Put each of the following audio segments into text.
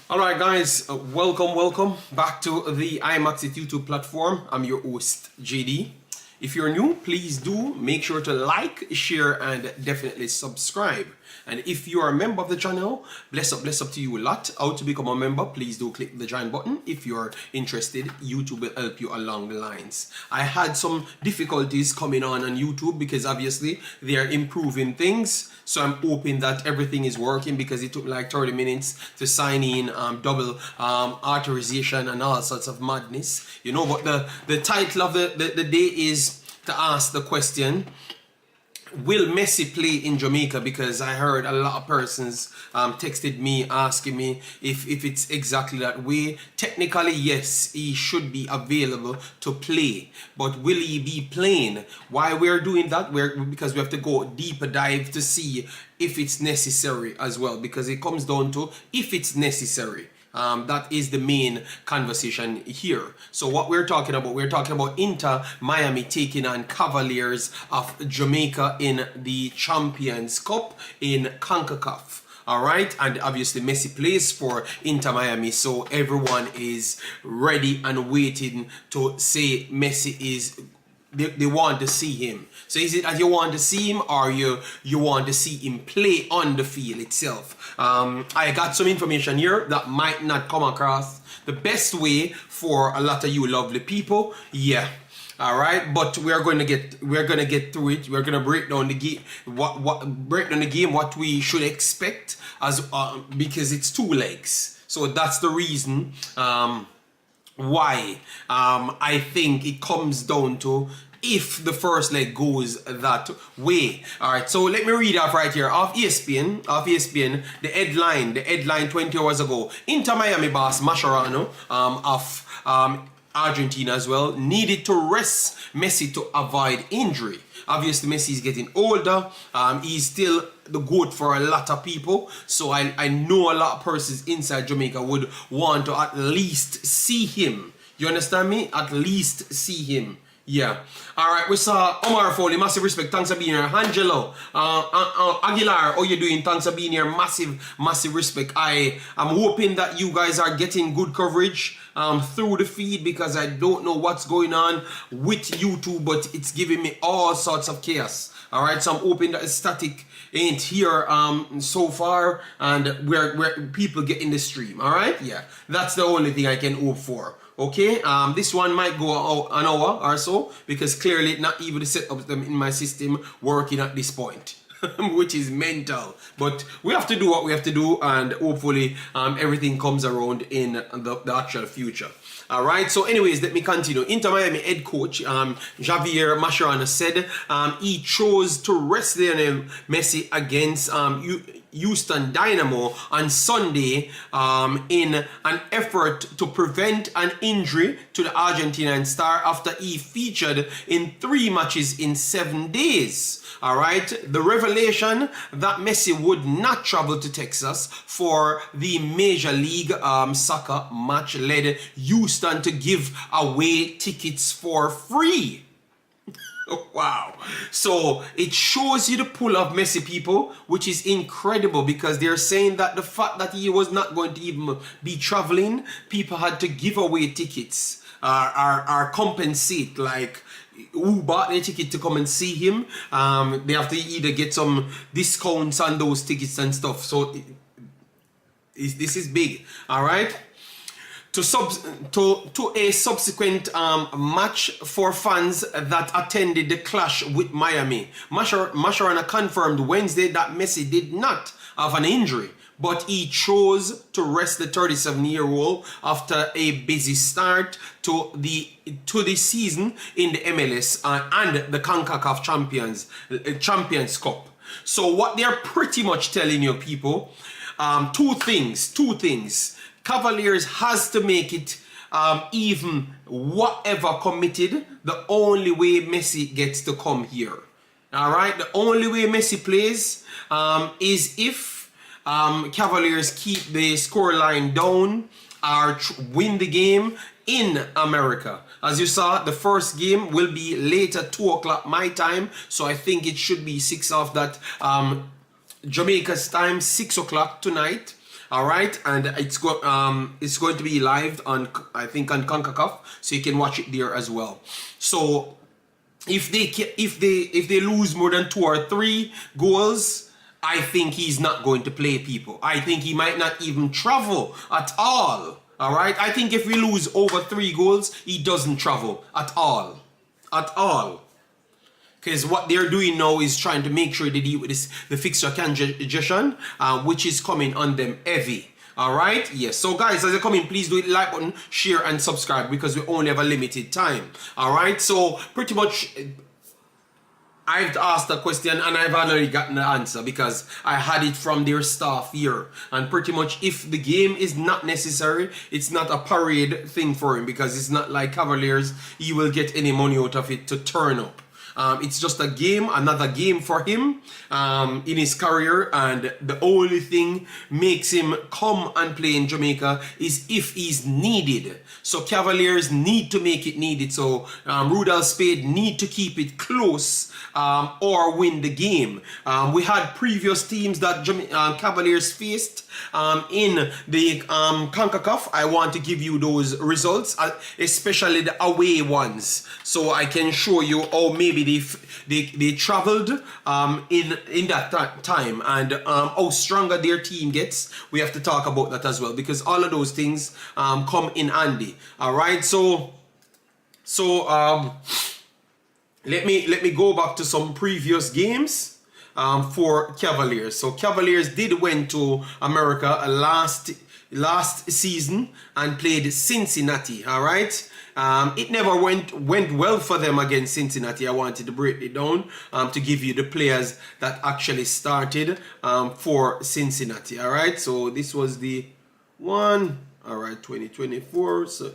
Alright guys, welcome back to the Imaxit YouTube platform. I'm your host JD. If you're new, please do make sure to like, share and definitely subscribe. And if you are a member of the channel, bless up to you a lot. How to become a member, please do click the join button. If you're interested, YouTube will help you along the lines. I had some difficulties coming on YouTube because obviously they are improving things. So I'm hoping that everything is working because it took like 30 minutes to sign in, double authorization and all sorts of madness. You know, but the title of the day is to ask the question, will Messi play in Jamaica? Because I heard a lot of persons texted me asking me if it's exactly that way. Technically, yes, he should be available to play. But will he be playing? Why we're doing that? Because we have to go deeper dive to see if it's necessary as well. Because it comes down to if it's necessary. That is the main conversation here. So what we're talking about Inter Miami taking on Cavaliers of Jamaica in the Champions Cup in Concacaf. Alright, and obviously Messi plays for Inter Miami, so everyone is ready and waiting to say Messi is they want to see him. So is it that you want to see him or you want to see him play on the field itself? I got some information here that might not come across the best way for a lot of you lovely people. Yeah. All right, but we're gonna get through it. We're gonna break down the game, what we should expect as because it's two legs. So that's the reason why I think it comes down to if the first leg goes that way. All right, so let me read off right here off ESPN, the headline 20 hours ago. Inter Miami boss Mascherano of Argentina as well needed to rest Messi to avoid injury. Obviously Messi is getting older. He's still the GOAT for a lot of people, so I know a lot of persons inside Jamaica would want to at least see him. You understand me? At least see him. Yeah. All right. We saw Omar Foley. Massive respect. Thanks for being here. Angelo, Aguilar. How you doing? Thanks for being here. Massive respect. I'm hoping that you guys are getting good coverage through the feed because I don't know what's going on with YouTube, but it's giving me all sorts of chaos. All right. So I'm hoping that the static ain't here so far and where people get in the stream. All right. Yeah. That's the only thing I can hope for. Okay, this one might go an hour or so because clearly not even the setups them in my system working at this point, which is mental. But we have to do what we have to do, and hopefully everything comes around in the actual future. All right. So, anyways, let me continue. Inter Miami head coach Javier Mascherano said he chose to rest Lionel Messi against Houston Dynamo on Sunday in an effort to prevent an injury to the Argentinian star after he featured in 3 matches in 7 days. All right, the revelation that Messi would not travel to Texas for the Major League Soccer match led Houston to give away tickets for free. Wow. So it shows you the pull of Messi, people, which is incredible because they're saying that the fact that he was not going to even be traveling, people had to give away tickets or compensate, like who bought the ticket to come and see him. They have to either get some discounts on those tickets and stuff. So this is big. All right. To a subsequent match for fans that attended the clash with Miami. Mascherano confirmed Wednesday that Messi did not have an injury, but he chose to rest the 37-year-old after a busy start to the season in the MLS and the Concacaf Champions Cup. So what they're pretty much telling you, people, two things. Cavaliers has to make it even whatever committed. The only way Messi gets to come here. All right. The only way Messi plays is if Cavaliers keep the scoreline down or win the game in America. As you saw, the first game will be late at 2 o'clock my time. So I think it should be 6 of that Jamaica's time, 6 o'clock tonight. All right, and it's going to be live on, I think, on Concacaf, so you can watch it there as well. So if they lose more than 2 or 3 goals, I think he's not going to play, people. I think he might not even travel at all. All right, I think if we lose over 3 goals, he doesn't travel at all, at all. Because what they're doing now is trying to make sure they deal with the fixture congestion, which is coming on them heavy. All right, yes. So guys, as you come in, please do hit the like button, share and subscribe, because we only have a limited time. All right, so pretty much I've asked a question and I've already gotten the answer, because I had it from their staff here. And pretty much, if the game is not necessary, it's not a parade thing for him, because it's not like Cavaliers, he will get any money out of it to turn up. It's just a game, another game for him in his career, and the only thing makes him come and play in Jamaica is if he's needed. So Cavaliers need to make it needed. So Rudolph Spade need to keep it close or win the game. We had previous teams that Cavaliers faced in the Concacaf. I want to give you those results, especially the away ones, so I can show you how maybe they traveled in that time, and how stronger their team gets. We have to talk about that as well, because all of those things come in handy. All right, so let me go back to some previous games for Cavaliers. So Cavaliers did went to America last season and played Cincinnati. All right. It never went well for them against Cincinnati. I wanted to break it down to give you the players that actually started for Cincinnati. All right, so this was the one. All right, 2024. So,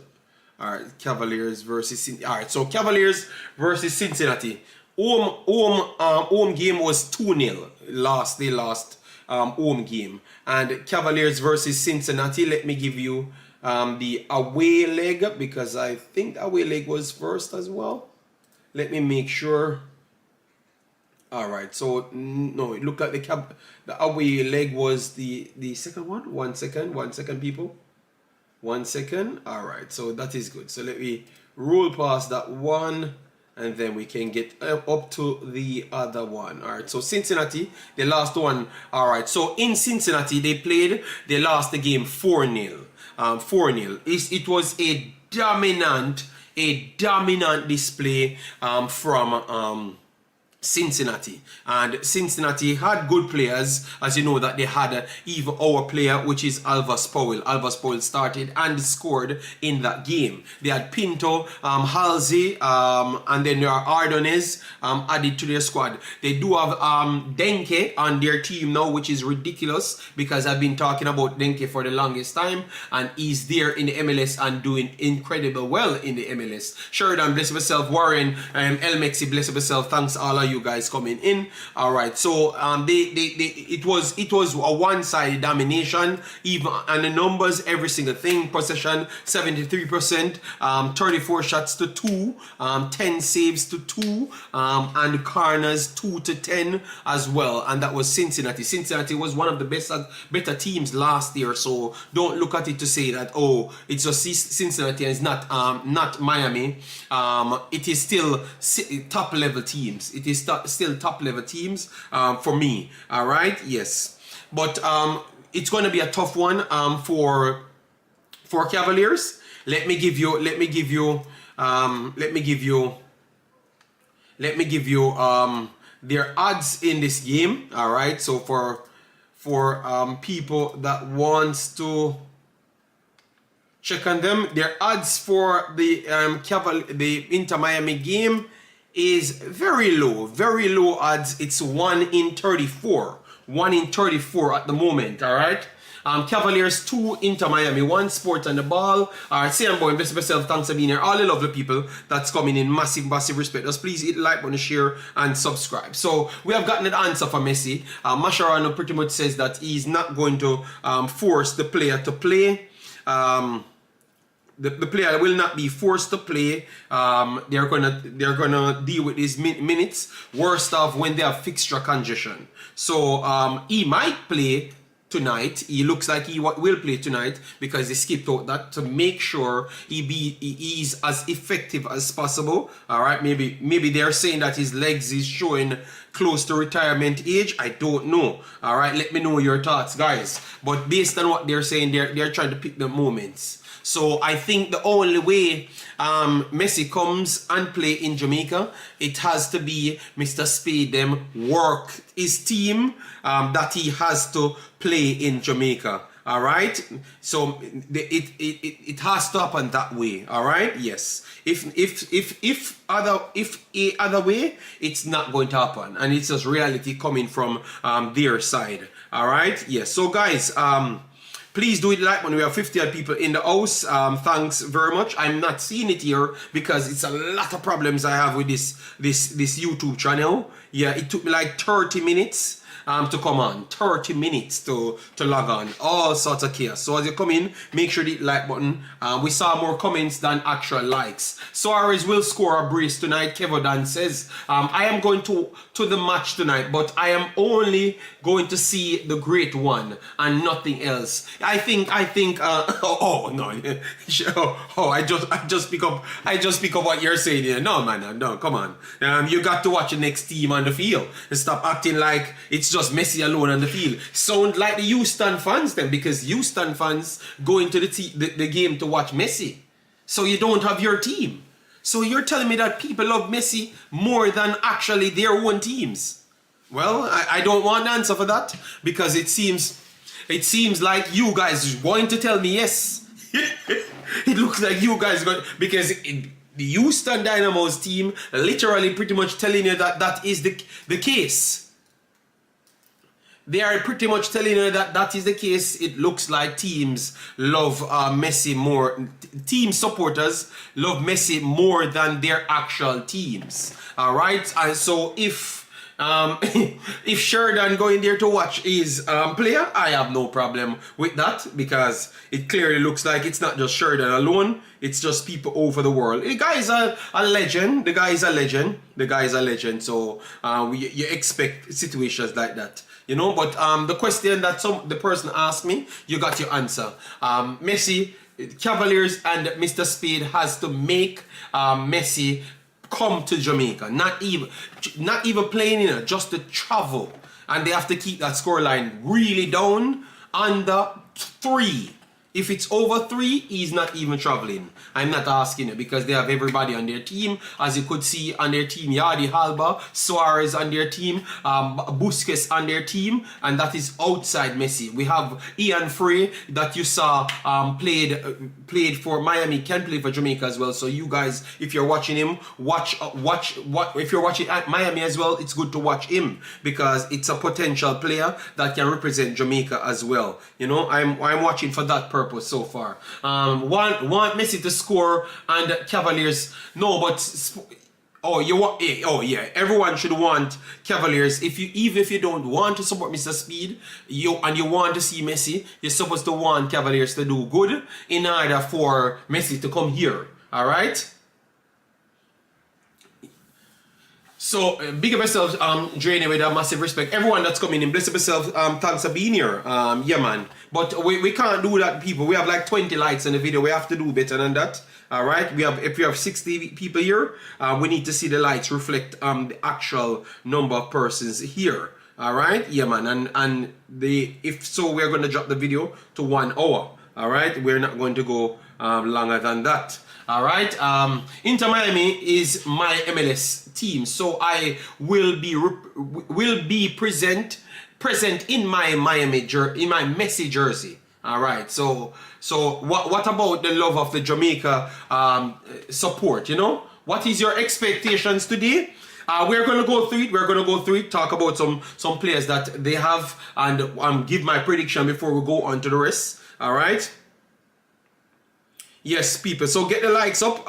all right, Cavaliers versus Cincinnati. All right, so Cavaliers versus Cincinnati. Home game was 2-0. They lost home game. And Cavaliers versus Cincinnati. Let me give you the away leg, because I think the away leg was first as well. Let me make sure. All right, so no, look at the away leg was the second one. 1 second, people. 1 second. All right, so that is good. So let me roll past that one, and then we can get up to the other one. All right, so Cincinnati, the last one. All right, so in Cincinnati, they lost the game 4-0. 4-0. It was a dominant display from Cincinnati, and Cincinnati had good players, as you know, that they had even our player, which is Alvas Powell. Alvas Powell started and scored in that game. They had Pinto, Halsey, and then there are Ardones added to their squad. They do have Denke on their team now, which is ridiculous, because I've been talking about Denke for the longest time, and he's there in the MLS and doing incredible well in the MLS. Sheridan, bless yourself. Warren, Imaxit, bless yourself. Thanks all of you guys coming in. All right, so it was a one-sided domination, even and the numbers, every single thing. Possession 73%, 34 shots to 2, 10 saves to 2, and corners 2 to 10 as well. And that was Cincinnati. Cincinnati was one of the better teams last year, so don't look at it to say that, oh, it's just Cincinnati and it's not Miami. It is still top level teams. It is still top level teams for me. All right, yes, but it's going to be a tough one for Cavaliers. Let me give you their odds in this game. All right, so for people that wants to check on them, their odds for the Inter Miami game is very low odds. It's 1 in 34. 1 in 34 at the moment. All right. Cavaliers 2, Inter Miami 1. Sport on the ball. All right, say I'm boy, bless myself. Thanks for being here. All the lovely people that's coming in, massive respect. Just please hit like button, share and subscribe. So we have gotten an answer for Messi. Mascherano pretty much says that he's not going to force the player to play. The player will not be forced to play. They're gonna deal with his minutes. Worst off when they have fixture congestion. So he might play tonight. He looks like he will play tonight because he skipped out that to make sure he is as effective as possible. All right, maybe they're saying that his legs is showing close to retirement age. I don't know. All right, let me know your thoughts, guys. But based on what they're saying, they're trying to pick the moments. So I think the only way Messi comes and play in Jamaica, it has to be Mr. Spade them work his team that he has to play in Jamaica. All right, so it has to happen that way. All right, yes. If other way, it's not going to happen, and it's just reality coming from their side. All right, yes. So guys, please do it like when we have 50 odd people in the house. Thanks very much. I'm not seeing it here because it's a lot of problems I have with this YouTube channel. Yeah, it took me like 30 minutes to come on, 30 minutes to log on, all sorts of chaos. So as you come in, make sure the like button. We saw more comments than actual likes. Suarez will score a brace tonight, Kevodan says. I am going to the match tonight, but I am only going to see the great one and nothing else. I think oh no, oh I just pick up what you're saying here. No man, no, come on. You got to watch the next team on the field and stop acting like it's just Messi alone on the field. Sound like the Houston fans then, because Houston fans go into the game to watch Messi. So you don't have your team. So you're telling me that people love Messi more than actually their own teams. Well, I don't want an answer for that, because it seems like you guys want to tell me yes. It looks like you guys got, because the Houston Dynamo's team literally pretty much telling you that is the case. They are pretty much telling you that is the case. It looks like teams love Messi more. Team supporters love Messi more than their actual teams. All right. And so if Sheridan going there to watch his player, I have no problem with that, because it clearly looks like it's not just Sheridan alone. It's just people over the world. The guy is a legend. The guy is a legend. The guy is a legend. So you expect situations like that. You know, but the question that the person asked me, you got your answer. Messi, Cavaliers and Mr. Spade has to make Messi come to Jamaica. Not even playing, you know, just to travel. And they have to keep that scoreline really down, under 3. If it's over 3, he's not even traveling. I'm not asking it, because they have everybody on their team. As you could see on their team, Yardi Halba, Suarez on their team, Busquets on their team, and that is outside Messi. We have Ian Frey that you saw played for Miami, can play for Jamaica as well. So you guys, if you're watching him, watch. If you're watching at Miami as well, it's good to watch him, because it's a potential player that can represent Jamaica as well. You know, I'm watching for that purpose so far. Want Messi to score, and Cavaliers no, but everyone should want Cavaliers. Even if you don't want to support Mr. Speed, you want to see Messi, you're supposed to want Cavaliers to do good in order for Messi to come here. All right. So big up yourselves, Drainy, with a massive respect. Everyone that's coming in, bless up yourself. Thanks for being here. Yeah, man. But we can't do that, people. We have like 20 likes in the video. We have to do better than that. All right. If we have 60 people here, we need to see the likes reflect the actual number of persons here. All right. Yeah, man. And if so, we're going to drop the video to 1 hour. All right. We're not going to go longer than that. All right. Inter Miami is my MLS team, so I will be present in my Messi jersey. All right. So what about the love of the Jamaica support? You know, what is your expectations today? We're gonna go through it. Talk about some players that they have, and give my prediction before we go on to the rest. All right. Yes, people. So get the likes up,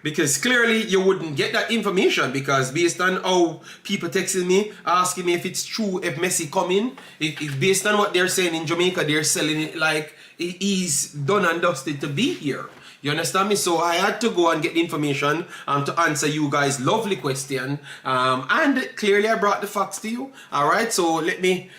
because clearly you wouldn't get that information, because based on how people texting me, asking me if it's true, if Messi coming, it's based on what they're saying in Jamaica. They're selling it like he's done and dusted to be here. You understand me? So I had to go and get the information to answer you guys' lovely question. And clearly I brought the facts to you. Alright, so let me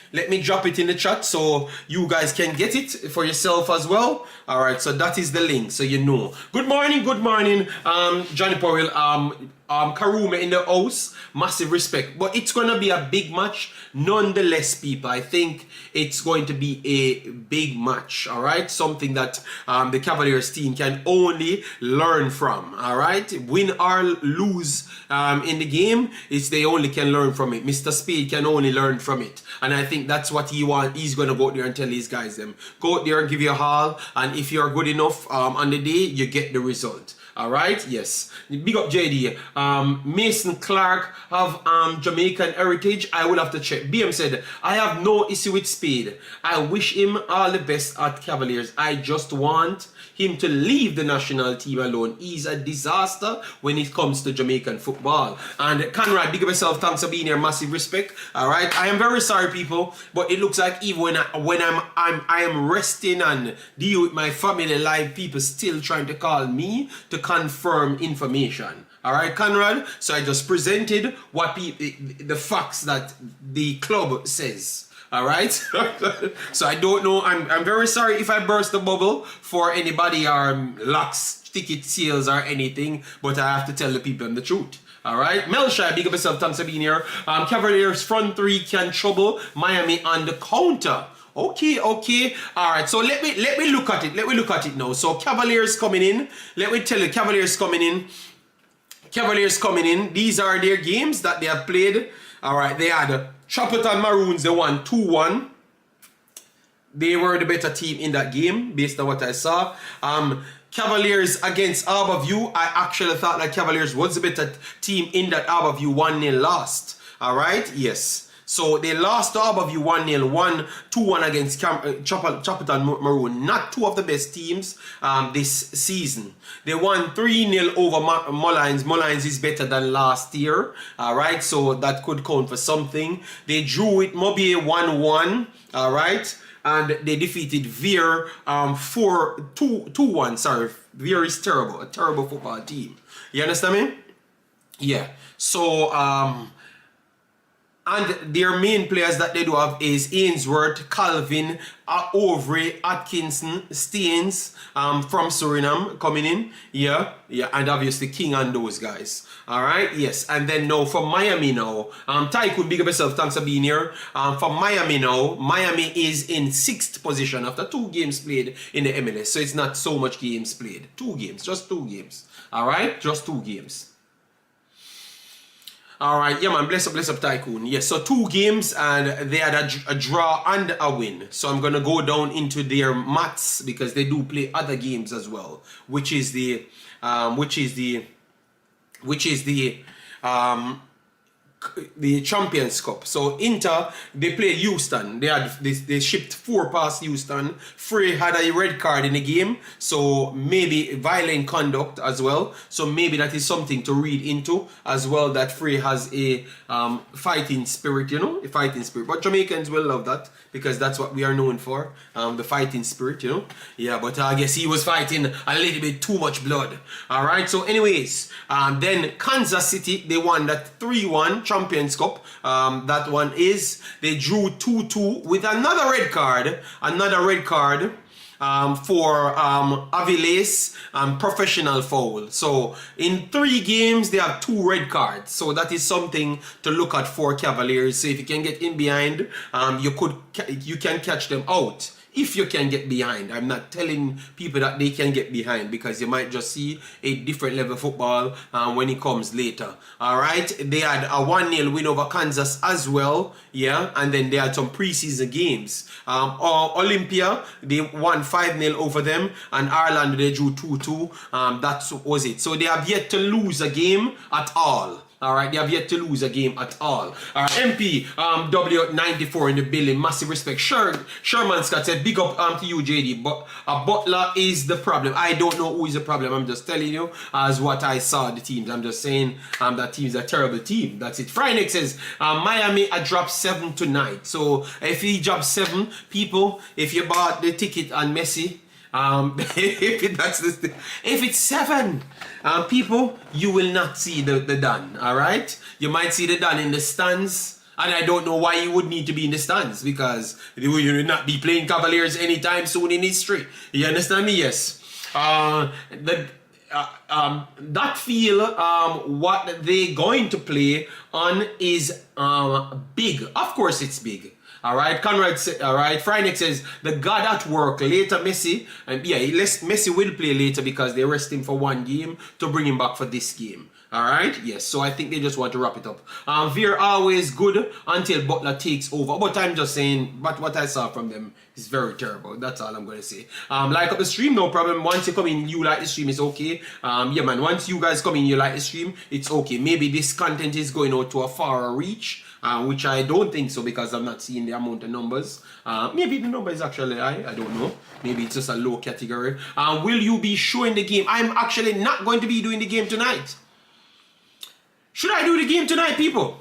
drop it in the chat so you guys can get it for yourself as well. Alright, so that is the link, so you know. Good morning, Johnny Powell. Karuma in the house, massive respect. But it's going to be a big match nonetheless, people. I think it's going to be a big match, all right? Something that the Cavaliers team can only learn from, all right? Win or lose in the game, they only can learn from it. Mr. Speed can only learn from it. And I think that's what he's going to go out there and tell these guys them. Go out there and give you a haul, and if you're good enough on the day, you get the result. All right, yes. Big up JD. Mason Clark have Jamaican heritage. I will have to check. BM said, I have no issue with Speed. I wish him all the best at Cavaliers. I just want him to leave the national team alone. He's a disaster when it comes to Jamaican football. And Conrad, big up yourself. Thanks for being here. Massive respect. All right. I am very sorry, people, but it looks like even when I am resting and deal with my family life, people still trying to call me to confirm information. All right, Conrad. So I just presented what the facts that the club says. All right. So I don't know. I'm very sorry if I burst the bubble for anybody or locks ticket sales or anything, but I have to tell the people the truth. All right. Melshai, big up yourself. Thanks for being here. Cavaliers front three can trouble Miami on the counter. Okay. All right. So let me look at it. Let me look at it now. So Cavaliers coming in. Let me tell you, Cavaliers coming in. These are their games that they have played. All right. They had Chapelton Maroons. They won 2-1. They were the better team in that game based on what I saw. Cavaliers against Harborview. I actually thought that Cavaliers was the better team in that Harborview 1-0 lost. All right. Yes. So they lost to Harborview 1-0, 2-1 against Chapelton Maroon. Not two of the best teams this season. They won 3-0 over Mullines. Mullines is better than last year. All right, so that could count for something. They drew with Mobile 1-1. All right, and they defeated Veer 2-1. Sorry, Veer is terrible. A terrible football team. You understand me? Yeah. So and their main players that they do have is Ainsworth, Calvin, Overy, Atkinson, Staines from Suriname coming in. Yeah, and obviously King and those guys. All right, yes. And then now for Miami now, Tycoon, big up yourself. Thanks for being here. For Miami now, Miami is in 6th position after 2 games played in the MLS. So it's not so much games played. 2 games, just 2 games. All right, just 2 games. All right, yeah, man, bless up, Tycoon. Yes, so 2 games and they had a draw and a win. So I'm gonna go down into their maths because they do play other games as well, which is the Champions Cup. So Inter, they play Houston. They shipped 4 past Houston. Frey had a red card in the game, so maybe violent conduct as well. So maybe that is something to read into as well, that Frey has a fighting spirit, you know, a fighting spirit. But Jamaicans will love that because that's what we are known for, the fighting spirit, you know. Yeah, but I guess he was fighting a little bit too much blood. All right, so anyways, then Kansas City, they won that 3-1 Champions Cup. That one is, they drew 2-2 with another red card for Aviles professional foul. So in 3 games they have 2 red cards. So that is something to look at for Cavaliers. So if you can get in behind, you can catch them out. If you can get behind. I'm not telling people that they can get behind because you might just see a different level of football when it comes later. All right. They had a 1-0 win over Kansas as well. Yeah. And then they had some preseason games. Olympia, they won 5-0 over them. And Ireland, they drew 2-2. That was it. So they have yet to lose a game at all. All right, they have yet to lose a game at all. All right, MP W94 in the building. Massive respect. Sherman Scott said, big up to you, JD. But Butler is the problem. I don't know who is the problem. I'm just telling you as what I saw the teams. I'm just saying that team is a terrible team. That's it. Frynex says Miami dropped 7 tonight. So if he dropped 7, people, if you bought the ticket on Messi, If it's 7, people, you will not see the Dan. All right, you might see the Dan in the stands, and I don't know why you would need to be in the stands because you will not be playing Cavaliers anytime soon in history. You understand me? Yes. That field, what they going to play on is big. Of course, it's big. All right, Conrad. All right, Freineck says the God at work. Later, Messi, and yeah, Messi will play later because they rest him for 1 game to bring him back for this game. All right, yes. So I think they just want to wrap it up. Veer always good until Butler takes over. But I'm just saying, but what I saw from them is very terrible. That's all I'm going to say. Like up the stream, no problem. Once you come in, you like the stream, it's okay. Yeah, man. Once you guys come in, you like the stream, it's okay. Maybe this content is going out to a far reach. Which I don't think so because I'm not seeing the amount of numbers. Maybe the number is actually high. I don't know. Maybe it's just a low category. Will you be showing the game? I'm actually not going to be doing the game tonight. Should I do the game tonight, people?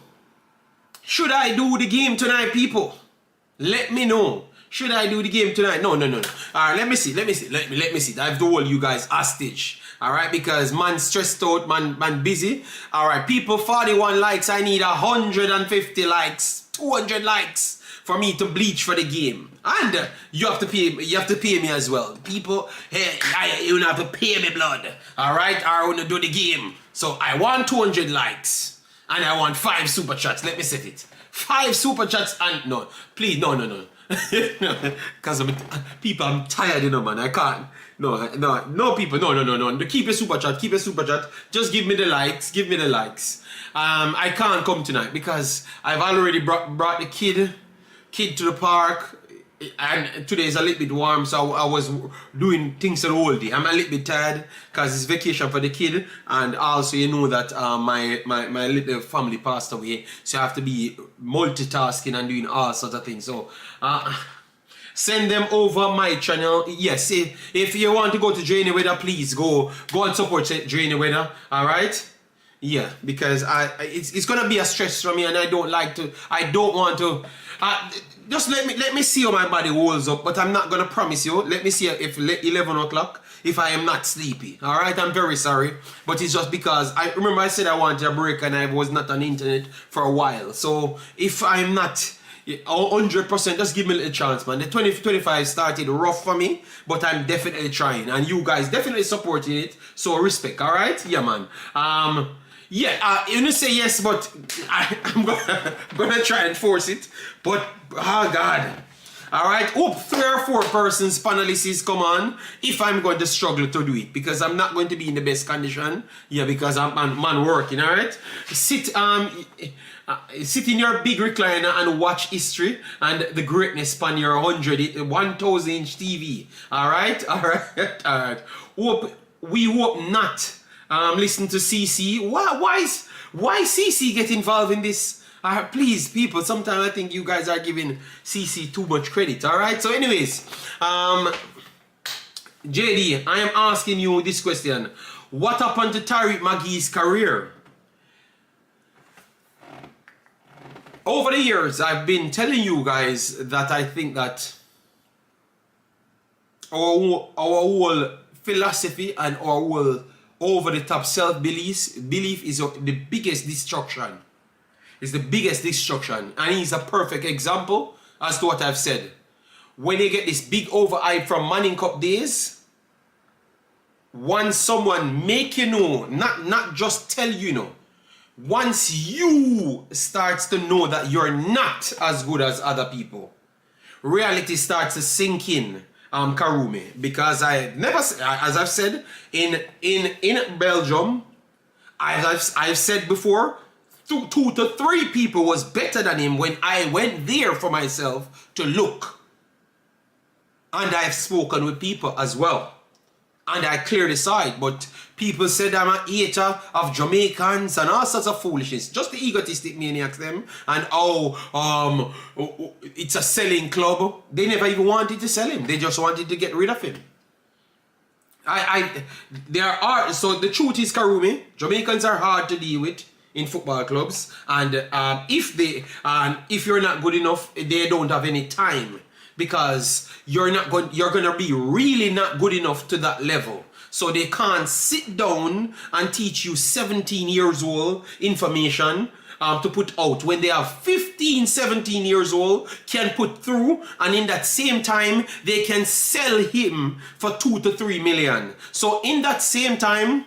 Should I do the game tonight, people? Let me know. Should I do the game tonight? No. All right, let me see. Let me see. I have to hold you guys hostage. All right, because man stressed out, man busy. All right, people, 41 likes. I need 150 likes, 200 likes for me to bleach for the game. And you have to pay. You have to pay me as well, people. Hey, you have to pay me blood. All right, I want to do the game. So I want 200 likes and I want 5 super chats. Let me set it. 5 super chats and no, please, no. Because people, I'm tired, you know, man. I can't. No, people, no. Keep a super chat. Just give me the likes. I can't come tonight because I've already brought the kid to the park. And today is a little bit warm, so I was doing things the whole day. I'm a little bit tired because it's vacation for the kid, and also you know that my little family passed away, so I have to be multitasking and doing all sorts of things. So send them over my channel. Yes, if you want to go to Drainy Weather, please go and support Drainy Weather. All right. Yeah, because it's gonna be a stress for me, and I don't want to. Just let me see how my body holds up, but I'm not gonna promise you. Let me see if 11 o'clock if I am not sleepy. All right, I'm very sorry, but it's just because I remember I said I wanted a break and I was not on the internet for a while. So if I'm not 100%, just give me a little chance, man. The 2025 started rough for me, but I'm definitely trying, and you guys definitely supporting it. So respect, all right? Yeah, man. Yeah, you know say yes, but I'm gonna try and force it. But oh God. Alright, hope 3 or 4 persons panelists come on if I'm going to struggle to do it because I'm not going to be in the best condition. Yeah, because I'm man working, alright? Sit in your big recliner and watch history and the greatness span your 1,000 inch TV. Alright? Alright. We hope not. Listen to CC. Why CC get involved in this? Please, people, sometimes I think you guys are giving CC too much credit. Alright, so anyways, JD, I am asking you this question. What happened to Tariq Maggie's career? Over the years, I've been telling you guys that I think that our whole philosophy and our whole over-the-top self-belief is the biggest destruction. It's the biggest destruction. And he's a perfect example as to what I've said. When you get this big overhype from Manning Cup days, once someone make you know, not just tell you know, once you starts to know that you're not as good as other people, reality starts to sink in. Karumi, because I never, as I've said in Belgium, I've said before, 2 to 3 people was better than him when I went there for myself to look, and I've spoken with people as well, and I cleared the side, but people said I'm a hater of Jamaicans and all sorts of foolishness. Just the egotistic maniacs them. And it's a selling club. They never even wanted to sell him. They just wanted to get rid of him. So the truth is, Karumi, Jamaicans are hard to deal with in football clubs. And if you're not good enough, they don't have any time because you're gonna be really not good enough to that level. So they can't sit down and teach you 17 years old information to put out when they are 15, 17 years old, can put through, and in that same time they can sell him for 2 to 3 million. So in that same time,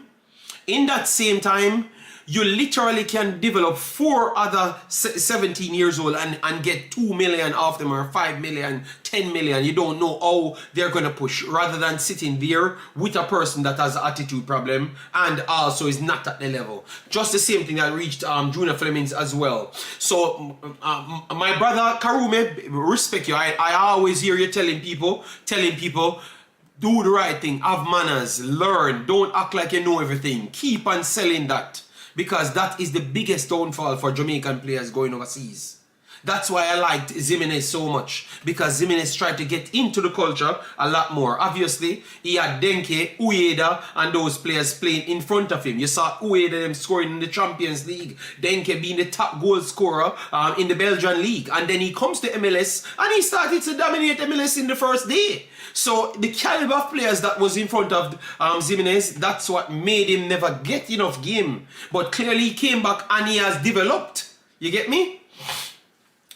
you literally can develop 4 other 17 years old and get 2 million off them, or 5 million, 10 million. You don't know how they're going to push, rather than sitting there with a person that has an attitude problem and also is not at the level. Just the same thing that reached Junior Flemings as well. So my brother Karume, respect you. I always hear you telling people, do the right thing, have manners, learn, don't act like you know everything. Keep on selling that. Because that is the biggest downfall for Jamaican players going overseas. That's why I liked Jimenez so much. Because Jimenez tried to get into the culture a lot more. Obviously, he had Denke, Ueda, and those players playing in front of him. You saw Ueda them scoring in the Champions League. Denke being the top goal scorer in the Belgian League. And then he comes to MLS and he started to dominate MLS in the first day. So the caliber of players that was in front of Jimenez, that's what made him never get enough game. But clearly he came back and he has developed. You get me?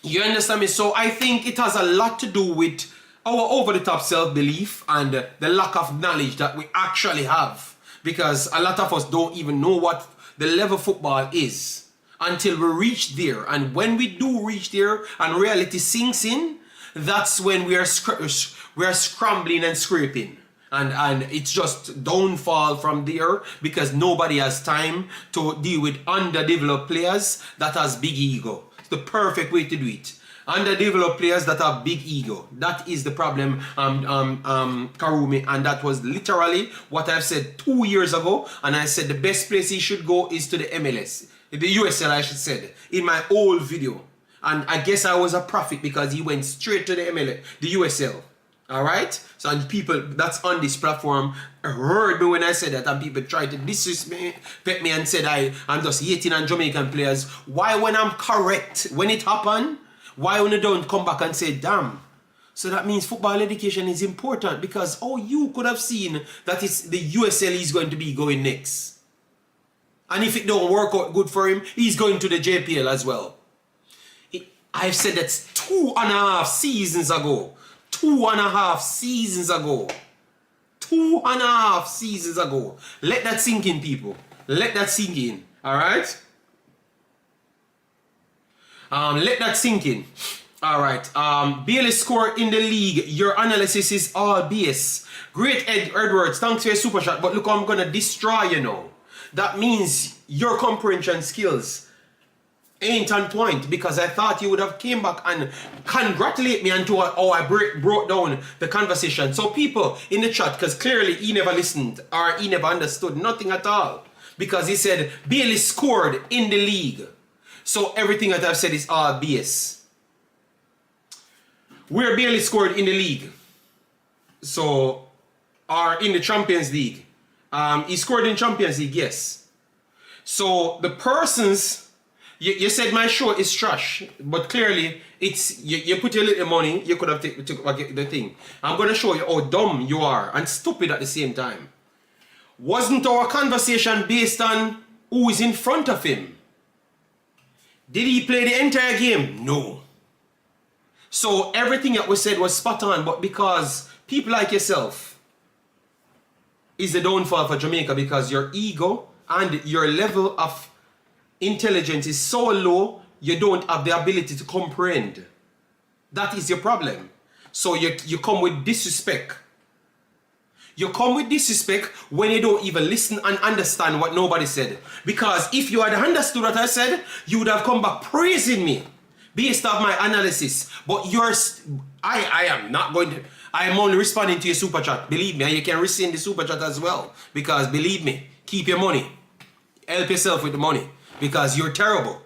You understand me? So I think it has a lot to do with our over-the-top self-belief and the lack of knowledge that we actually have. Because a lot of us don't even know what the level of football is until we reach there. And when we do reach there and reality sinks in, that's when we are scrambling and scraping. And it's just downfall from there, because nobody has time to deal with underdeveloped players that has big ego. It's the perfect way to do it. Underdeveloped players that have big ego. That is the problem, Karumi. And that was literally what I've said 2 years ago. And I said the best place he should go is to the MLS. The USL, I should say, in my old video. And I guess I was a prophet, because he went straight to the MLS, the USL. Alright? So, and people that's on this platform heard me when I said that, and people tried to disrespect me and said I'm just hating on Jamaican players. Why, when I'm correct, when it happened, why when you don't come back and say, damn? So that means football education is important, because you could have seen that it's the USL is going to be going next. And if it don't work out good for him, he's going to the JPL as well. I've said that 2.5 seasons ago. 2.5 seasons ago. 2.5 seasons ago. Let that sink in, people. Let that sink in. Alright? Let that sink in. Alright. Bailey scored in the league. Your analysis is all BS. Great Edwards. Thanks for your super shot. But look, I'm gonna destroy you now. That means your comprehension skills ain't on point, because I thought you would have came back and congratulate me unto how I broke down the conversation. So people in the chat, because clearly he never listened or he never understood nothing at all, because he said Bailey scored in the league. So everything that I've said is all BS. Where Bailey scored in the league, so, or in the Champions League. He scored in Champions League, yes. So the persons, you said my show is trash, but clearly it's you put your little money, you could have took the thing. I'm going to show you how dumb you are and stupid at the same time. Wasn't our conversation based on who is in front of him? Did he play the entire game? No. So everything that was said was spot on, but because people like yourself is the downfall for Jamaica, because your ego and your level of intelligence is so low, you don't have the ability to comprehend. That is your problem. So you come with disrespect. You come with disrespect when you don't even listen and understand what nobody said. Because if you had understood what I said, you would have come back praising me based off my analysis. But I am not going to. I am only responding to your super chat. Believe me, and you can resend the super chat as well. Because believe me, keep your money. Help yourself with the money. Because you're terrible.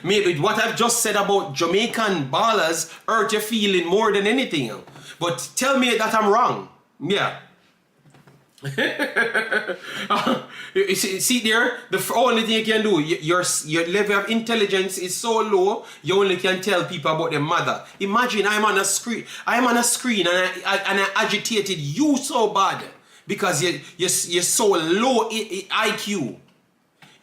Maybe what I've just said about Jamaican ballers hurt your feeling more than anything. But tell me that I'm wrong. Yeah. You see there, the only thing you can do, your level of intelligence is so low, you only can tell people about their mother. Imagine I'm on a screen, and I agitated you so bad because you're so low IQ.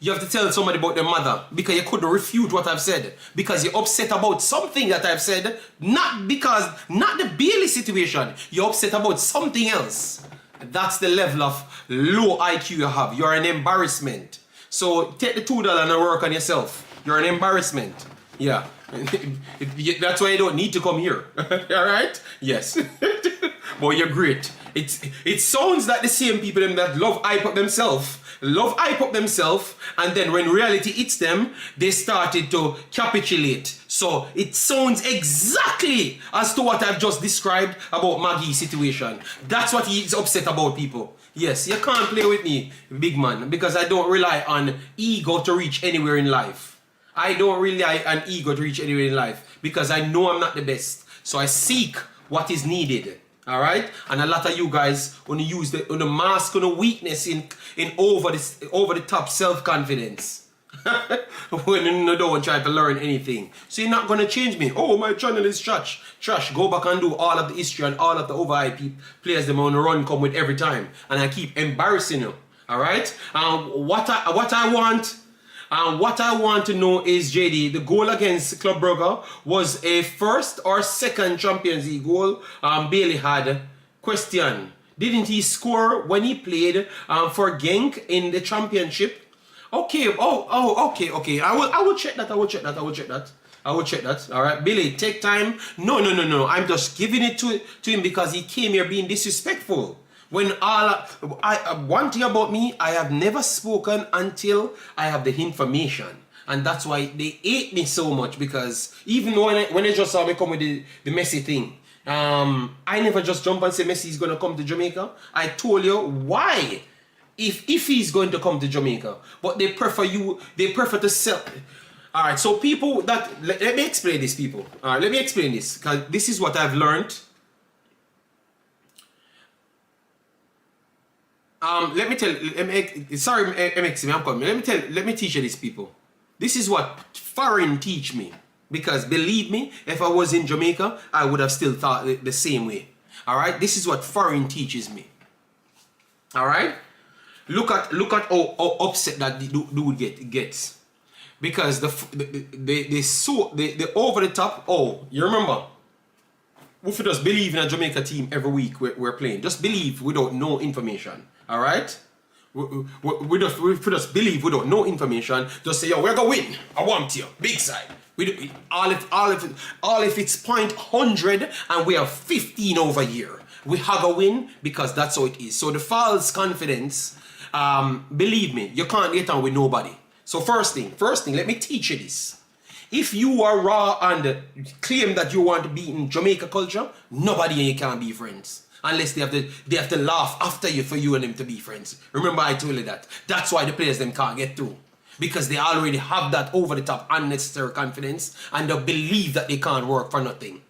You have to tell somebody about their mother because you couldn't refute what I've said. Because you're upset about something that I've said, not the Bailey situation. You're upset about something else. That's the level of low IQ you have. You're an embarrassment. So take the $2 and work on yourself. You're an embarrassment. Yeah. That's why you don't need to come here. Alright? Yes. But you're great. It sounds like the same people that love hype up themselves. And then when reality hits them, they started to capitulate. So it sounds exactly as to what I've just described about Maggie's situation. That's what he's upset about, people. Yes, you can't play with me, big man, because I don't rely on ego to reach anywhere in life. I don't rely on ego to reach anywhere in life because I know I'm not the best. So I seek what is needed. All right, and a lot of you guys want to use the mask on the weakness in over the top self-confidence when you don't try to learn anything. So you're not gonna change me. Oh, my channel is trash. Go back and do all of the history and all of the overhype players them on the run come with every time, and I keep embarrassing you. All right, what I want to know is, JD, the goal against Club Brugge was a first or second Champions League goal Bailey had. Question: didn't he score when he played for Genk in the championship? Okay. Okay. I will check that. All right, Billy, take time. No. I'm just giving it to him because he came here being disrespectful. When one thing about me, I have never spoken until I have the information. And that's why they hate me so much, because even when they just saw me come with the Messi thing, I never just jump and say Messi is going to come to Jamaica. I told you why, if he's going to come to Jamaica. But they prefer to sell. All right, so people let me explain this, people. All right, let me explain this, because this is what I've learned. Let me teach you this, people. This is what foreign teach me. Because believe me, if I was in Jamaica, I would have still thought the same way. Alright? This is what foreign teaches me. Alright? Look at how upset that dude gets. Because the over the top, you remember? We just believe in a Jamaica team every week we're playing. Just believe without no information. Alright? We just believe without no information. Just say, yo, we're gonna win. I want you. Big side. All if it's 0.100 and we have 15 over here. We have a win because that's how it is. So the false confidence, believe me, you can't get on with nobody. So first thing, let me teach you this. If you are raw and claim that you want to be in Jamaica culture, nobody and you can't be friends. Unless they have to laugh after you for you and them to be friends. Remember I told you that. That's why the players them can't get through. Because they already have that over the top unnecessary confidence and they believe that they can't work for nothing.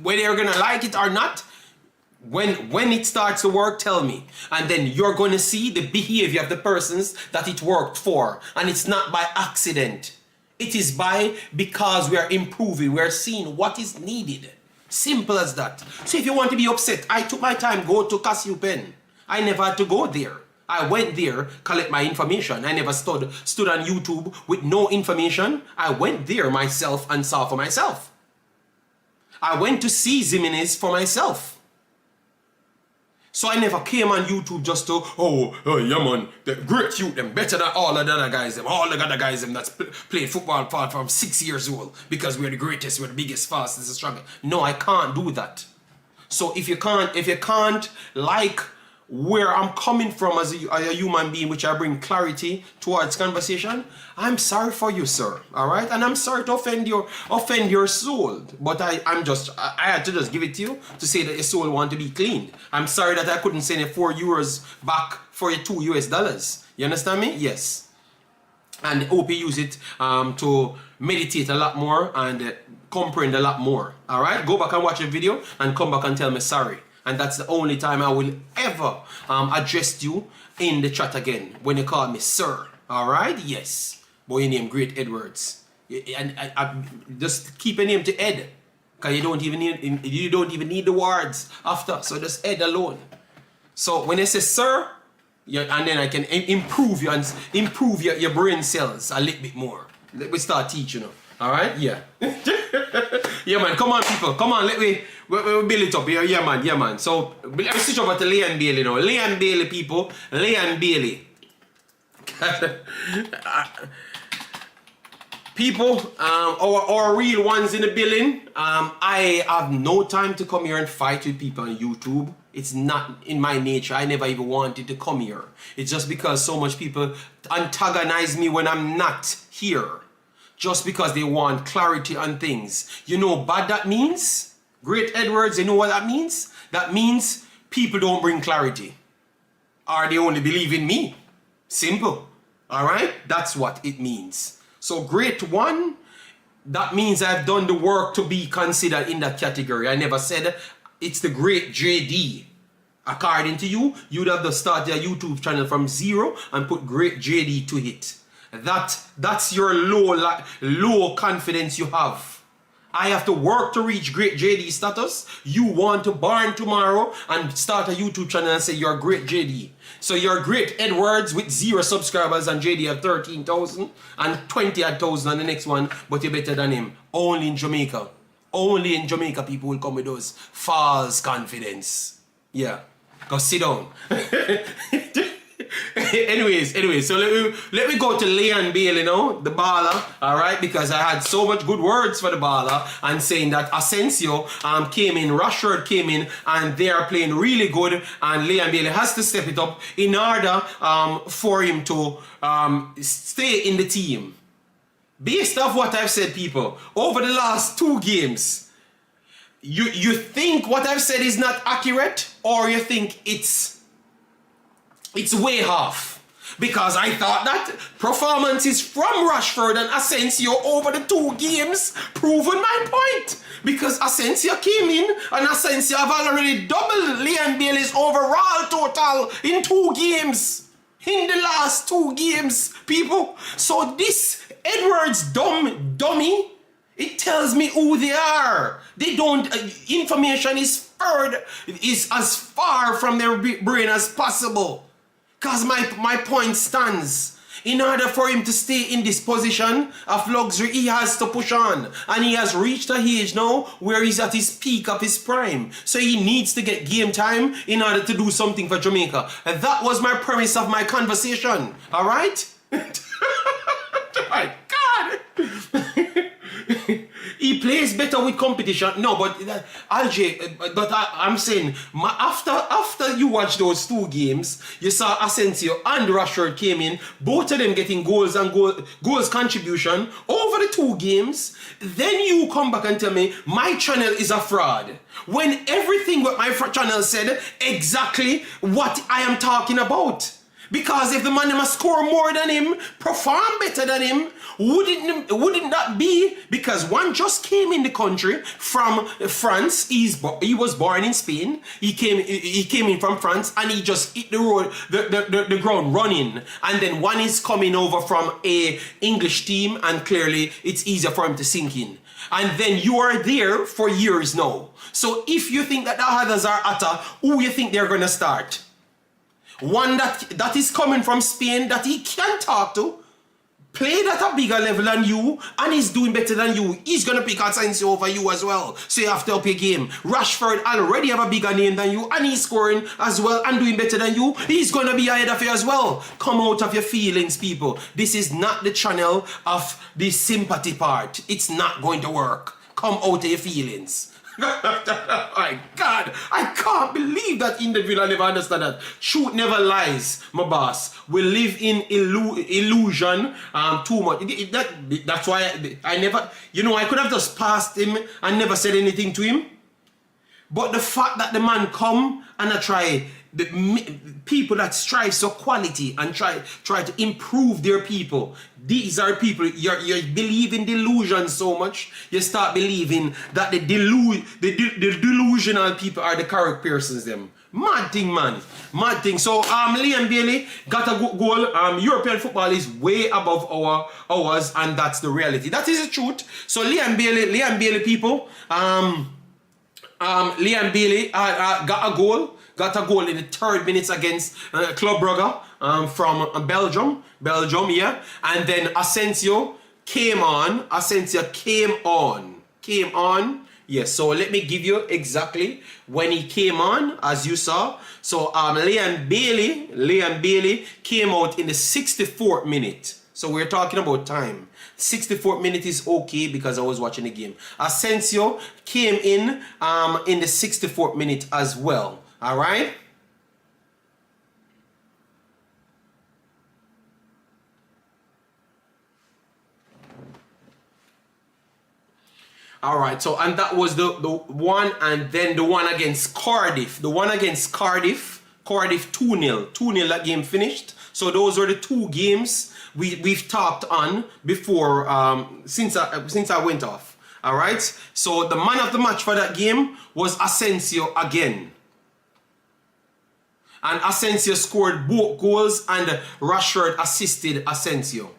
Whether you're gonna like it or not, when it starts to work, tell me. And then you're gonna see the behavior of the persons that it worked for. And it's not by accident. It is because we are improving, we are seeing what is needed. Simple as that. So if you want to be upset, I took my time, go to Casio Pen. I never had to go there. I went there, collect my information. I never stood on YouTube with no information. I went there myself and saw for myself. I went to see Zimenez for myself. So I never came on YouTube just to, yeah man, the great youth, them better than all of the other guys, all the other guys that's played football from 6 years old, because we're the greatest, we're the biggest, fastest, and strongest. No, I can't do that. So if you can't like where I'm coming from as a human being, which I bring clarity towards conversation, I'm sorry for you, sir. All right, and I'm sorry to offend your soul, but I had to just give it to you to say that your soul want to be cleaned. I'm sorry that I couldn't send you €4 back for your $2. You understand me? Yes. And hope you use it to meditate a lot more and comprehend a lot more. All right, go back and watch the video and come back and tell me sorry. And that's the only time I will ever address you in the chat again, when you call me sir. Alright? Yes. Boy, your name Great Edwards. And I just keep your name to Ed. Because you don't even need the words after. So just Ed alone. So when you say sir, and then I can improve you and improve your brain cells a little bit more. Let me start teaching you. Alright? Yeah. Yeah, man. Come on, people. Come on. Let me build it up here. Yeah, man. Yeah, man. So let me switch over to Leon Bailey now. Leon Bailey, people. Leon Bailey. People, our real ones in the building, I have no time to come here and fight with people on YouTube. It's not in my nature. I never even wanted to come here. It's just because so much people antagonize me when I'm not here. Just because they want clarity on things. You know what bad that means? Great Edwards, you know what that means? That means people don't bring clarity. Or they only believe in me. Simple. Alright? That's what it means. So Great One, that means I've done the work to be considered in that category. I never said it's the Great JD. According to you, you'd have to start your YouTube channel from 0 and put Great JD to it. That's your low confidence you have. I have to work to reach Great JD status. You want to born tomorrow and start a YouTube channel and say you're Great JD. So you're Great Edwards with 0 subscribers and JD have 13,000 and 20,000 on the next one, but you're better than him. Only in Jamaica. Only in Jamaica people will come with those false confidence. Yeah. Go sit down. Anyways, so let me go to Leon Bailey now, the baller, alright, because I had so much good words for the baller and saying that Asensio came in, Rashford came in, and they are playing really good, and Leon Bailey has to step it up in order for him to stay in the team. Based off what I've said, people, over the last 2 games, you think what I've said is not accurate, or you think it's way off? Because I thought that performances from Rashford and Asensio over the 2 games proven my point. Because Asensio came in and Asensio have already doubled Leon Bailey's overall total in 2 games. In the last 2 games, people. So this Edwards dummy, it tells me who they are. They don't, information is as far from their brain as possible. Because my point stands. In order for him to stay in this position of luxury, he has to push on. And he has reached a age now where he's at his peak of his prime. So he needs to get game time in order to do something for Jamaica. And that was my premise of my conversation. Alright? My God! He plays better with competition. No, but Alger, but I'm saying, after you watch those 2 games, you saw Asensio and Rashford came in, both of them getting goals and goals contribution over the 2 games. Then you come back and tell me my channel is a fraud. When everything what my channel said exactly what I am talking about. Because if the man must score more than him, perform better than him, wouldn't that be? Because one just came in the country from France. He was born in Spain. He came in from France and he just hit the ground running. And then one is coming over from a English team and clearly it's easier for him to sink in. And then you are there for years now. So if you think that the others are utter, who you think they're gonna start? One that is coming from Spain that he can talk to, played at a bigger level than you, and he's doing better than you. He's going to pick Asensio over you as well. So you have to up your game. Rashford already have a bigger name than you, and he's scoring as well and doing better than you. He's going to be ahead of you as well. Come out of your feelings, people. This is not the channel of the sympathy part. It's not going to work. Come out of your feelings. Oh my God, I can't believe that individual never understand that. Truth never lies, my boss. We live in illusion too much. That's why I never, I could have just passed him and never said anything to him. But the fact that the man come and I try people that strive for quality and try to improve their people. These are people you believe in delusion so much, you start believing that the delusional people are the correct persons them. Mad thing, man. Mad thing. So Liam Bailey got a good goal. European football is way above ours, and that's the reality. That is the truth. So Liam Bailey people, Liam Bailey got a goal. Got a goal in the 3rd minutes against Club Brugge from Belgium, yeah. And then Asensio came on. Yes, so let me give you exactly when he came on, as you saw. So Liam Bailey came out in the 64th minute. So we're talking about time. 64th minute is okay because I was watching the game. Asensio came in the 64th minute as well. All right. All right. So, and that was the one, and then the one against Cardiff. The one against Cardiff 2-0. 2-0 that game finished. So those were the 2 games we've talked on before since I went off. All right. So the man of the match for that game was Asensio again. And Asensio scored both goals and Rashford assisted Asensio.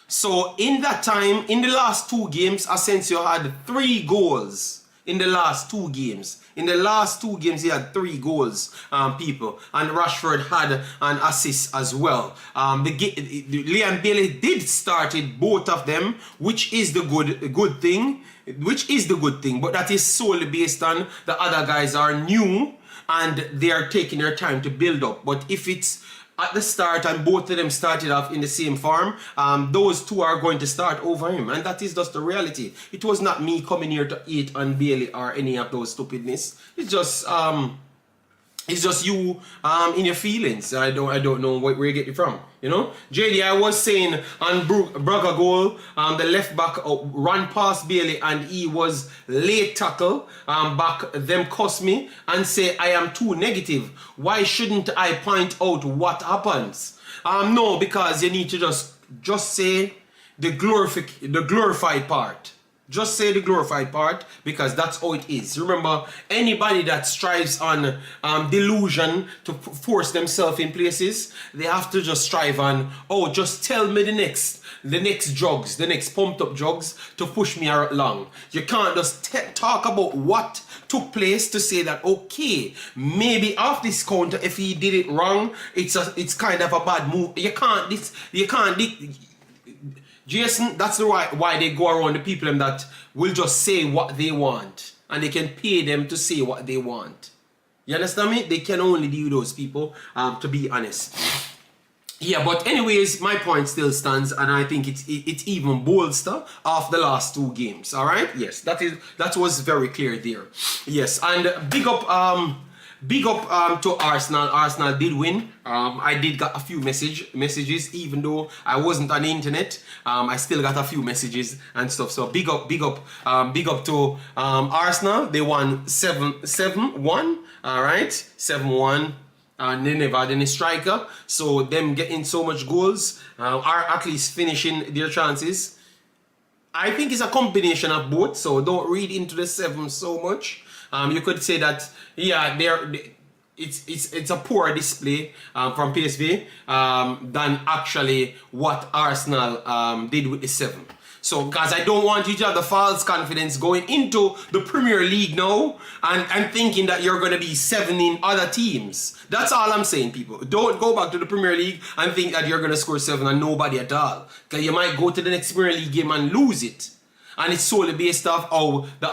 So in that time, in the last 2 games, Asensio had 3 goals. In the last 2 games. In the last 2 games, he had 3 goals, people. And Rashford had an assist as well. Liam Bailey did started both of them, which is the good thing. But that is solely based on the other guys are new and they are taking their time to build up. But if it's at the start and both of them started off in the same form, those 2 are going to start over him. And that is just the reality. It was not me coming here to eat on Bailey or any of those stupidness. It's just you in your feelings. I don't know where you get it from. You know, JD, I was saying on Brugge goal, the left back ran past Bailey and he was late tackle back. Them cuss me and say I am too negative. Why shouldn't I point out what happens? No, because you need to just say the glorified part. Just say the glorified part because that's how it is. Remember, anybody that strives on delusion to force themselves in places, they have to just strive on, oh, just tell me the next drugs, the next pumped up drugs to push me along. You can't just talk about what took place to say that, okay, maybe off this counter, if he did it wrong, it's kind of a bad move. You can't Jason, that's the why they go around the people that will just say what they want. And they can pay them to say what they want. You understand me? They can only deal with those people, to be honest. Yeah, but anyways, my point still stands. And I think it's even bolster of the last 2 games. Alright? Yes, that was very clear there. Yes, and big up to Arsenal. Arsenal did win. I did get a few messages, even though I wasn't on the internet. I still got a few messages and stuff. So big up to Arsenal. They won 7-1. All right, 7-1. And they never had any striker. So them getting so much goals are at least finishing their chances. I think it's a combination of both. So don't read into the 7 so much. You could say that, yeah, it's a poor display from PSV than actually what Arsenal did with the 7. So, because I don't want you to have the false confidence going into the Premier League now and thinking that you're going to be 7 in other teams. That's all I'm saying, people. Don't go back to the Premier League and think that you're going to score 7 and nobody at all. Because you might go to the next Premier League game and lose it. And it's solely based off how the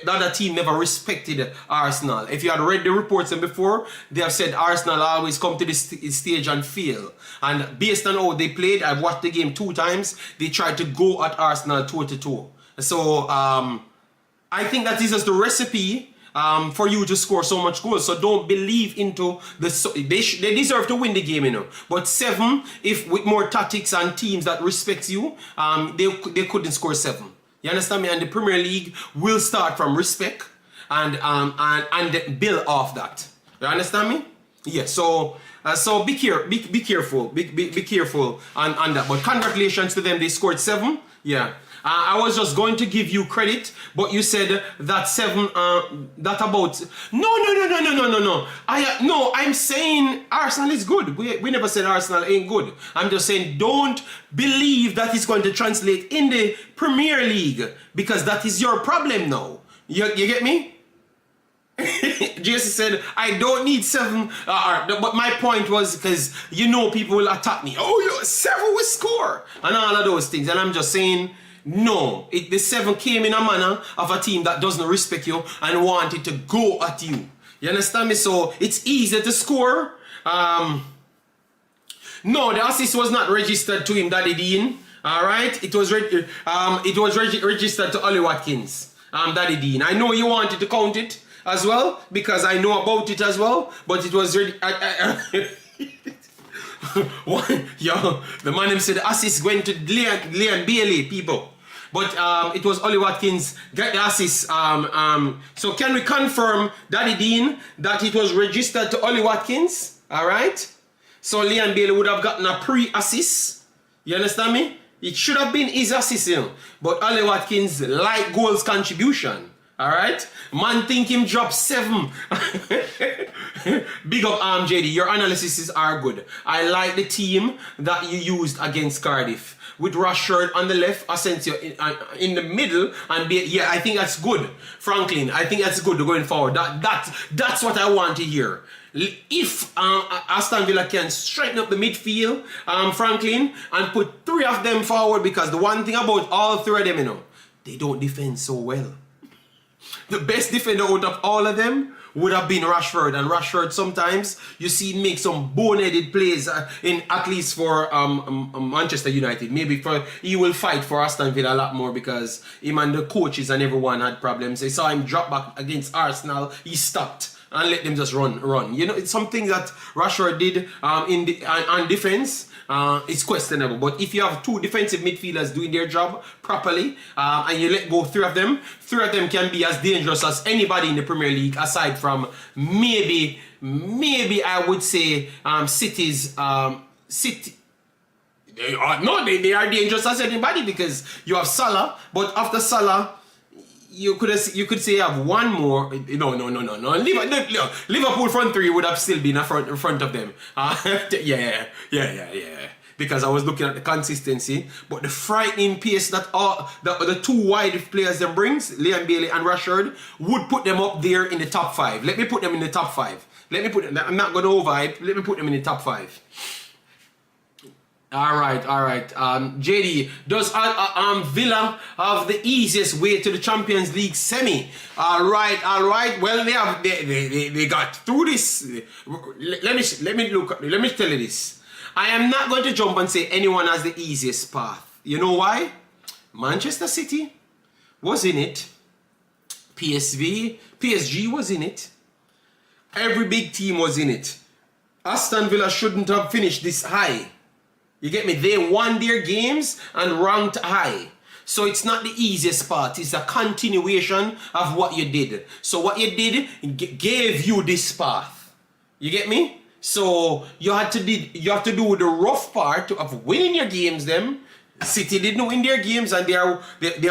other team never respected Arsenal. If you had read the reports before, they have said Arsenal always come to this stage and fail. And based on how they played, I've watched the game 2 times, they tried to go at Arsenal toe-to-toe. So I think that is just the recipe for you to score so much goals. So don't believe into they deserve to win the game, you know. But 7, if with more tactics and teams that respects you, they couldn't score 7. You understand me? And the Premier League will start from respect. and build off that. You understand me? Yeah. So be careful on that. But congratulations to them. They scored 7. Yeah. I was just going to give you credit, but you said that 7, that about... No. I'm saying Arsenal is good. We never said Arsenal ain't good. I'm just saying don't believe that it's going to translate in the Premier League, because that is your problem now. You get me? Jesse said, I don't need 7, but my point was because people will attack me. Oh, 7 will score and all of those things. And I'm just saying, no, the 7 came in a manner of a team that doesn't respect you and wanted to go at you. You understand me? So it's easy to score. No, the assist was not registered to him, Daddy Dean. All right, it was registered to Ollie Watkins, Daddy Dean. I know you wanted to count it as well because I know about it as well, but it was ready. The man him said the assist went to Leon Bailey, people. But it was Ollie Watkins get the assist. So can we confirm, Daddy Dean, that it was registered to Ollie Watkins? All right. So Leon Bailey would have gotten a pre-assist. You understand me? It should have been his assist, but Ollie Watkins like goals contribution. All right. Man think him drop 7. Big up JD. Your analyses are good. I like the team that you used against Cardiff. With Rashford on the left, Asensio in the middle, and I think that's good. Franklin, I think that's good going forward. That's what I want to hear. If Aston Villa can straighten up the midfield, Franklin, and put 3 of them forward, because the one thing about all 3 of them, they don't defend so well. The best defender out of all of them would have been Rashford, and Rashford sometimes you see make some boneheaded plays at least for Manchester United. Maybe he will fight for Aston Villa a lot more because him and the coaches and everyone had problems. They saw him drop back against Arsenal, he stopped and let them just run. It's something that Rashford did on defense. It's questionable, but if you have 2 defensive midfielders doing their job properly, and you let go 3 of them can be as dangerous as anybody in the Premier League, aside from maybe I would say City's City. They are dangerous as anybody because you have Salah, but after Salah, you could say you have one more. No. Liverpool front 3 would have still been in front of them. Yeah. Because I was looking at the consistency, but the frightening pace that the 2 wide players them brings, Leon Bailey and Rashford, would put them up there in the top 5. Let me put them in the top 5. I'm not going to overhype. Let me put them in the top 5. All right. JD, does Villa have the easiest way to the Champions League semi? All right. Well, they got through this. Let me tell you this. I am not going to jump and say anyone has the easiest path. You know why? Manchester City was in it. PSG was in it. Every big team was in it. Aston Villa shouldn't have finished this high. You get me? They won their games and ranked high. So it's not the easiest part. It's a continuation of what you did. So what you did gave you this path. You get me? So you have to do the rough part of winning your games. Them City didn't win their games, and they are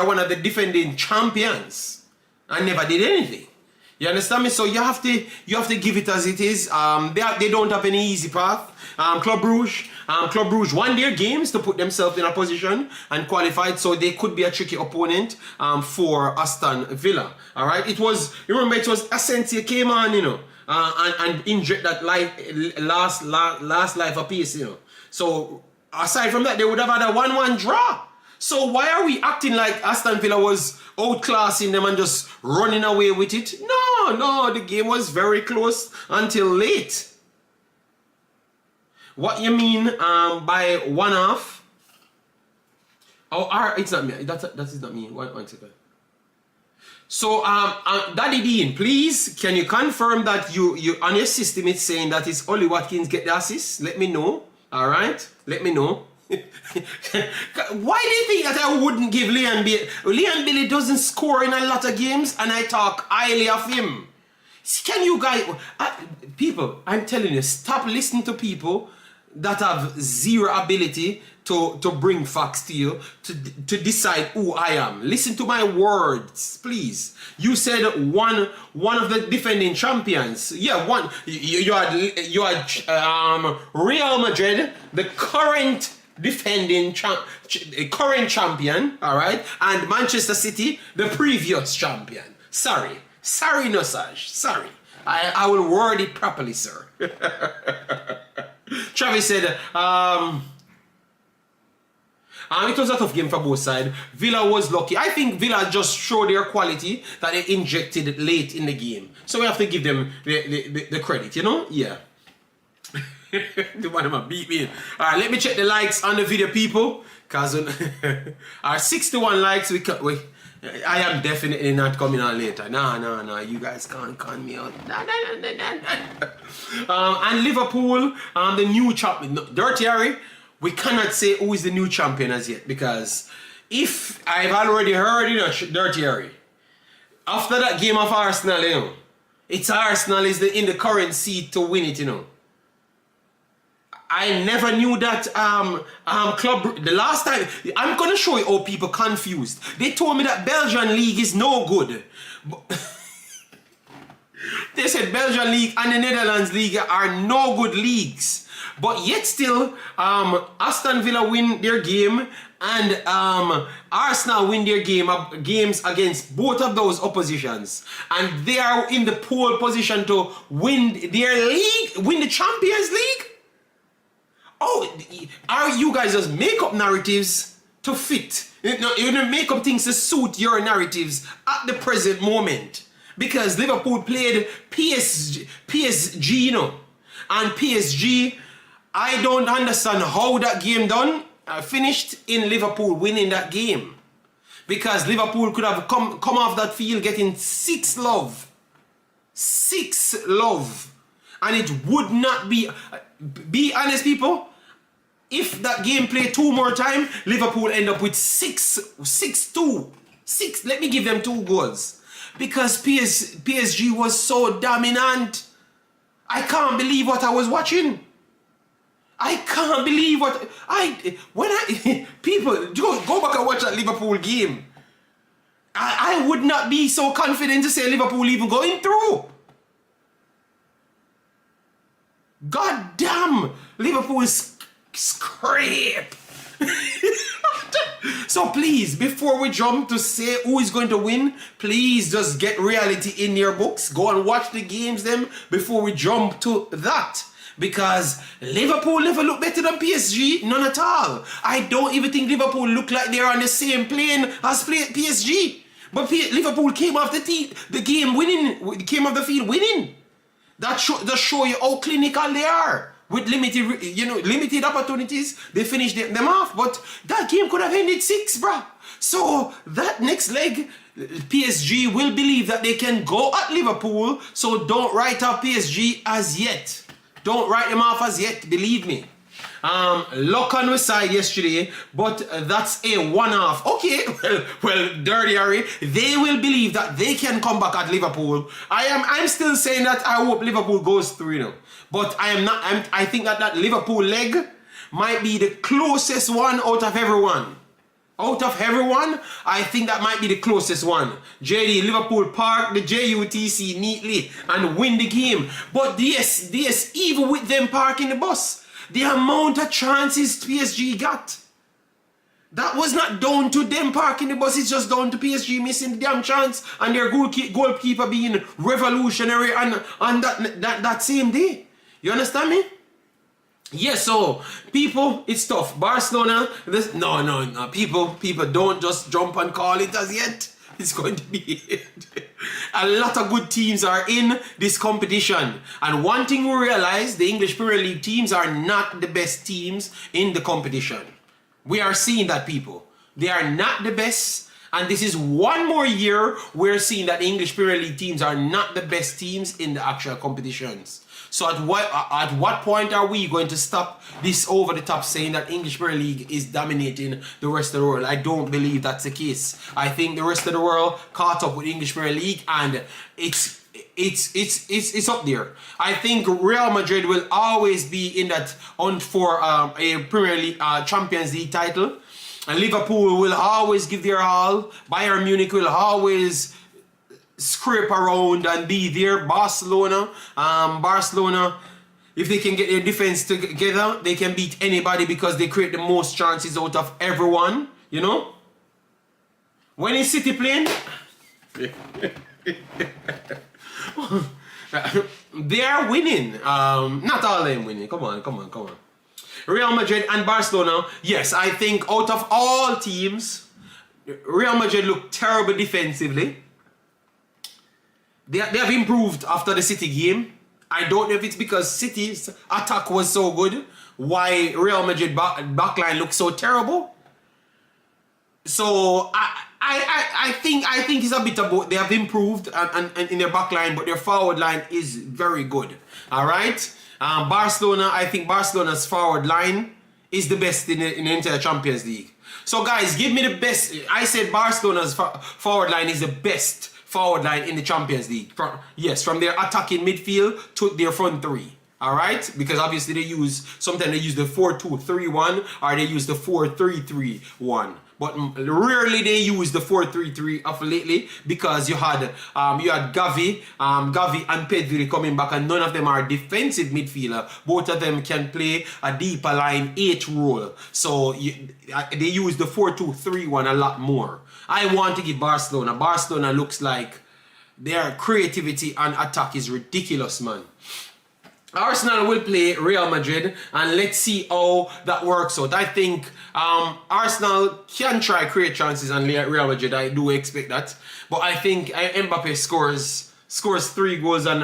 one of the defending champions and never did anything. You understand me? So you have to give it as it is. They don't have any easy path. Club Brugge won their games to put themselves in a position and qualified, so they could be a tricky opponent for Aston Villa. All right, it was Asensio came on, and injured that last life apiece, So aside from that, they would have had a 1-1 draw. So why are we acting like Aston Villa was outclassing them and just running away with it? No, the game was very close until late. What you mean by 1-1? Oh, it's not me. That is not me. One second. So, Daddy Dean, please, can you confirm that you on your system it's saying that it's Ollie Watkins get the assist? Let me know. All right, let me know. Why do you think that I wouldn't give Leon Bailey? Leon Bailey doesn't score in a lot of games, and I talk highly of him. Can you guys, people, I'm telling you, stop listening to people that have zero ability to bring facts to you, to decide who I am. Listen to my words, please. You said one of the defending champions. Yeah, one. You had Real Madrid, the current defending current champion, all right, and Manchester City, the previous champion. Sorry, Nosage. Sorry. I will word it properly, sir. Travis said, it was a tough game for both sides. Villa was lucky. I think Villa just showed their quality that they injected late in the game. So we have to give them the credit, you know? Yeah. The one of them beat me. Alright, let me check the likes on the video, people. Because our 61 likes, I am definitely not coming on later. No. You guys can't con me out. No. And Liverpool, the new champion. Dirty Harry, we cannot say who is the new champion as yet. Because if I've already heard, Dirty Harry, after that game of Arsenal, it's Arsenal is in the current seat to win it, I never knew that club. The last time, I'm gonna show you how people confused. They told me that Belgian league is no good. They said Belgian league and the Netherlands league are no good leagues. But yet still, Aston Villa win their game and Arsenal win their games against both of those oppositions. And they are in the pole position to win their league, win the Champions League. Oh, are you guys just make up narratives to fit? You make up things to suit your narratives at the present moment. Because Liverpool played PSG, and PSG, I don't understand how that game finished in Liverpool winning that game. Because Liverpool could have come off that field getting 6 love. 6 love. And it would not be honest, people. If that game played 2 more times, Liverpool end up with 6-2. Let me give them 2 goals. Because PSG was so dominant. I can't believe what I was watching. I can't believe people go back and watch that Liverpool game. I would not be so confident to say Liverpool even going through. God damn, Liverpool scrape. So please, before we jump to say who is going to win, please just get reality in your books. Go and watch the games them before we jump to that. Because Liverpool never look better than PSG, none at all. I don't even think Liverpool look like they're on the same plane as PSG. But Liverpool came off the game winning, came off the field winning. That just show you how clinical they are. With limited opportunities, they finished them off. But that game could have ended 6, bruh. So that next leg, PSG will believe that they can go at Liverpool. So don't write off PSG as yet. Don't write them off as yet, believe me. Luck on the side yesterday, but that's a one-off. Okay, well, Dirty Harry, they will believe that they can come back at Liverpool. I'm still saying that I hope Liverpool goes through, But I think that Liverpool leg might be the closest one out of everyone. Out of everyone, I think that might be the closest one. JD, Liverpool park the JUTC neatly and win the game. But yes, even with them parking the bus, the amount of chances PSG got, that was not down to them parking the bus. It's just down to PSG missing the damn chance and their goalkeeper being revolutionary on that same day. You understand me? Yes, so people, it's tough. Barcelona, no. People don't just jump and call it as yet. It's going to be a lot of good teams are in this competition. And one thing we realize, the English Premier League teams are not the best teams in the competition. We are seeing that, people. They are not the best. And this is one more year we're seeing that the English Premier League teams are not the best teams in the actual competitions. So at what point are we going to stop this over the top saying that English Premier League is dominating the rest of the world? I don't believe that's the case. I think the rest of the world caught up with English Premier League, and it's up there. I think Real Madrid will always be in that hunt for a Premier League Champions League title. And Liverpool will always give their all. Bayern Munich will always scrape around and be there. Barcelona, if they can get their defense together, they can beat anybody because they create the most chances out of everyone. You know, when is City playing? They are winning. Not all of them winning. Come on. Real Madrid and Barcelona. Yes, I think out of all teams, Real Madrid look terrible defensively. They have improved after the City game. I don't know if it's because City's attack was so good, why Real Madrid backline looks so terrible. So I think it's a bit about they have improved and in their backline, but their forward line is very good. All right. Barcelona, I think Barcelona's forward line is the best in the entire Champions League. So guys, give me the best. I said Barcelona's forward line is the best forward line in the Champions League. From their attacking midfield to their front three. All right? Because obviously sometimes they use the 4-2-3-1 or they use the 4-3-3-1. But rarely they use the 4-3-3 of lately because you had Gavi and Pedri coming back, and none of them are defensive midfielder. Both of them can play a deeper line 8 role. So they use the 4-2-3-1 a lot more. I want to give Barcelona. Barcelona looks like their creativity and attack is ridiculous, man. Arsenal will play Real Madrid, and let's see how that works out. I think Arsenal can try create chances on Real Madrid. I do expect that, but I think Mbappe scores 3 goals on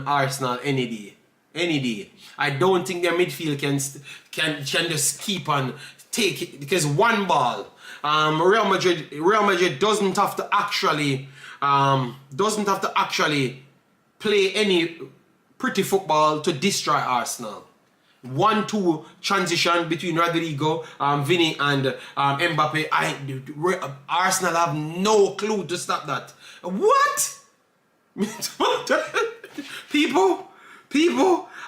Arsenal any day. I don't think their midfield can just keep on take it, because one ball. Real Madrid doesn't have to actually play any pretty football to destroy Arsenal. 1-2 transition between Rodrigo, Vinny and Mbappe. Arsenal have no clue to stop that. What? People,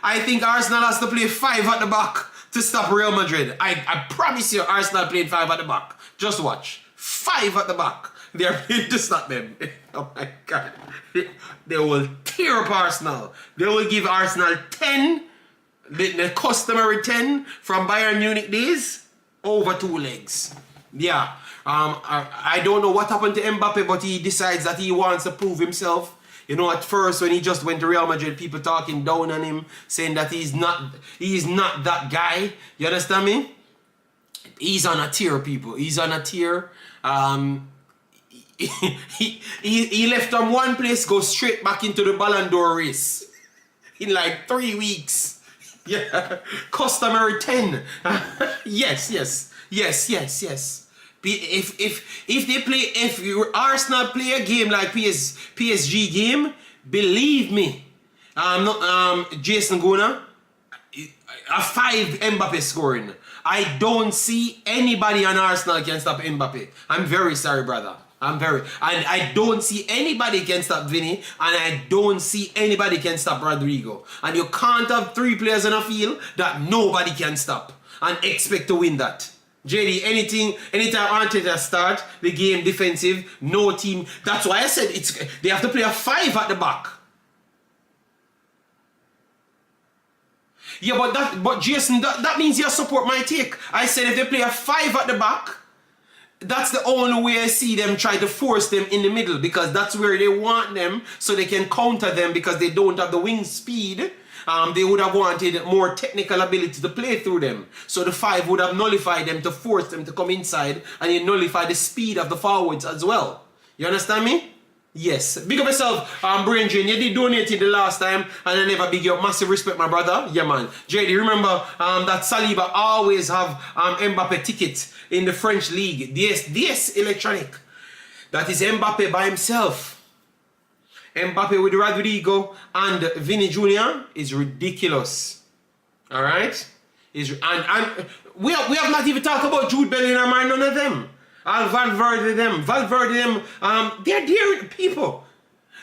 I think Arsenal has to play 5 at the back to stop Real Madrid. I promise you Arsenal played 5 at the back. Just watch. 5 at the back. They are playing to stop them. Oh my God. They will tear up Arsenal. They will give Arsenal 10, the customary 10 from Bayern Munich days, over 2 legs. Yeah. I don't know what happened to Mbappe, but he decides that he wants to prove himself. You know, at first when he just went to Real Madrid, people talking down on him, saying that he's not that guy. You understand me? He's on a tier, people. He's on a tier. He left from one place, go straight back into the Ballon d'Or race in like 3 weeks. Yeah, customary 10. Yes. If Arsenal play a game like PSG game, believe me, Jason Gona, a 5 Mbappe scoring. I don't see anybody on Arsenal can stop Mbappe. I'm very sorry, brother. I don't see anybody can stop Vinny, and I don't see anybody can stop Rodrigo. And you can't have 3 players on a field that nobody can stop and expect to win that. JD, anytime Arteta start the game defensive, no team. That's why I said they have to play a 5 at the back. Yeah, but Jason, that means you support my take. I said if they play a 5 at the back, that's the only way I see them try to force them in the middle, because that's where they want them, so they can counter them because they don't have the wing speed. They would have wanted more technical ability to play through them. So the 5 would have nullified them to force them to come inside, and you nullify the speed of the forwards as well. You understand me? Yes. Big up yourself, Brain Drain. You did donate it the last time, and I never big you up. Massive respect, my brother. Yeah, man. JD, remember that Saliba always have Mbappe ticket in the French league. DS Electronic. That is Mbappe by himself. Mbappe with Rodrigo and Vinny Jr. is ridiculous. Alright? And we have not even talked about Jude Bellingham or none of them. All Valverde them. They're dear people.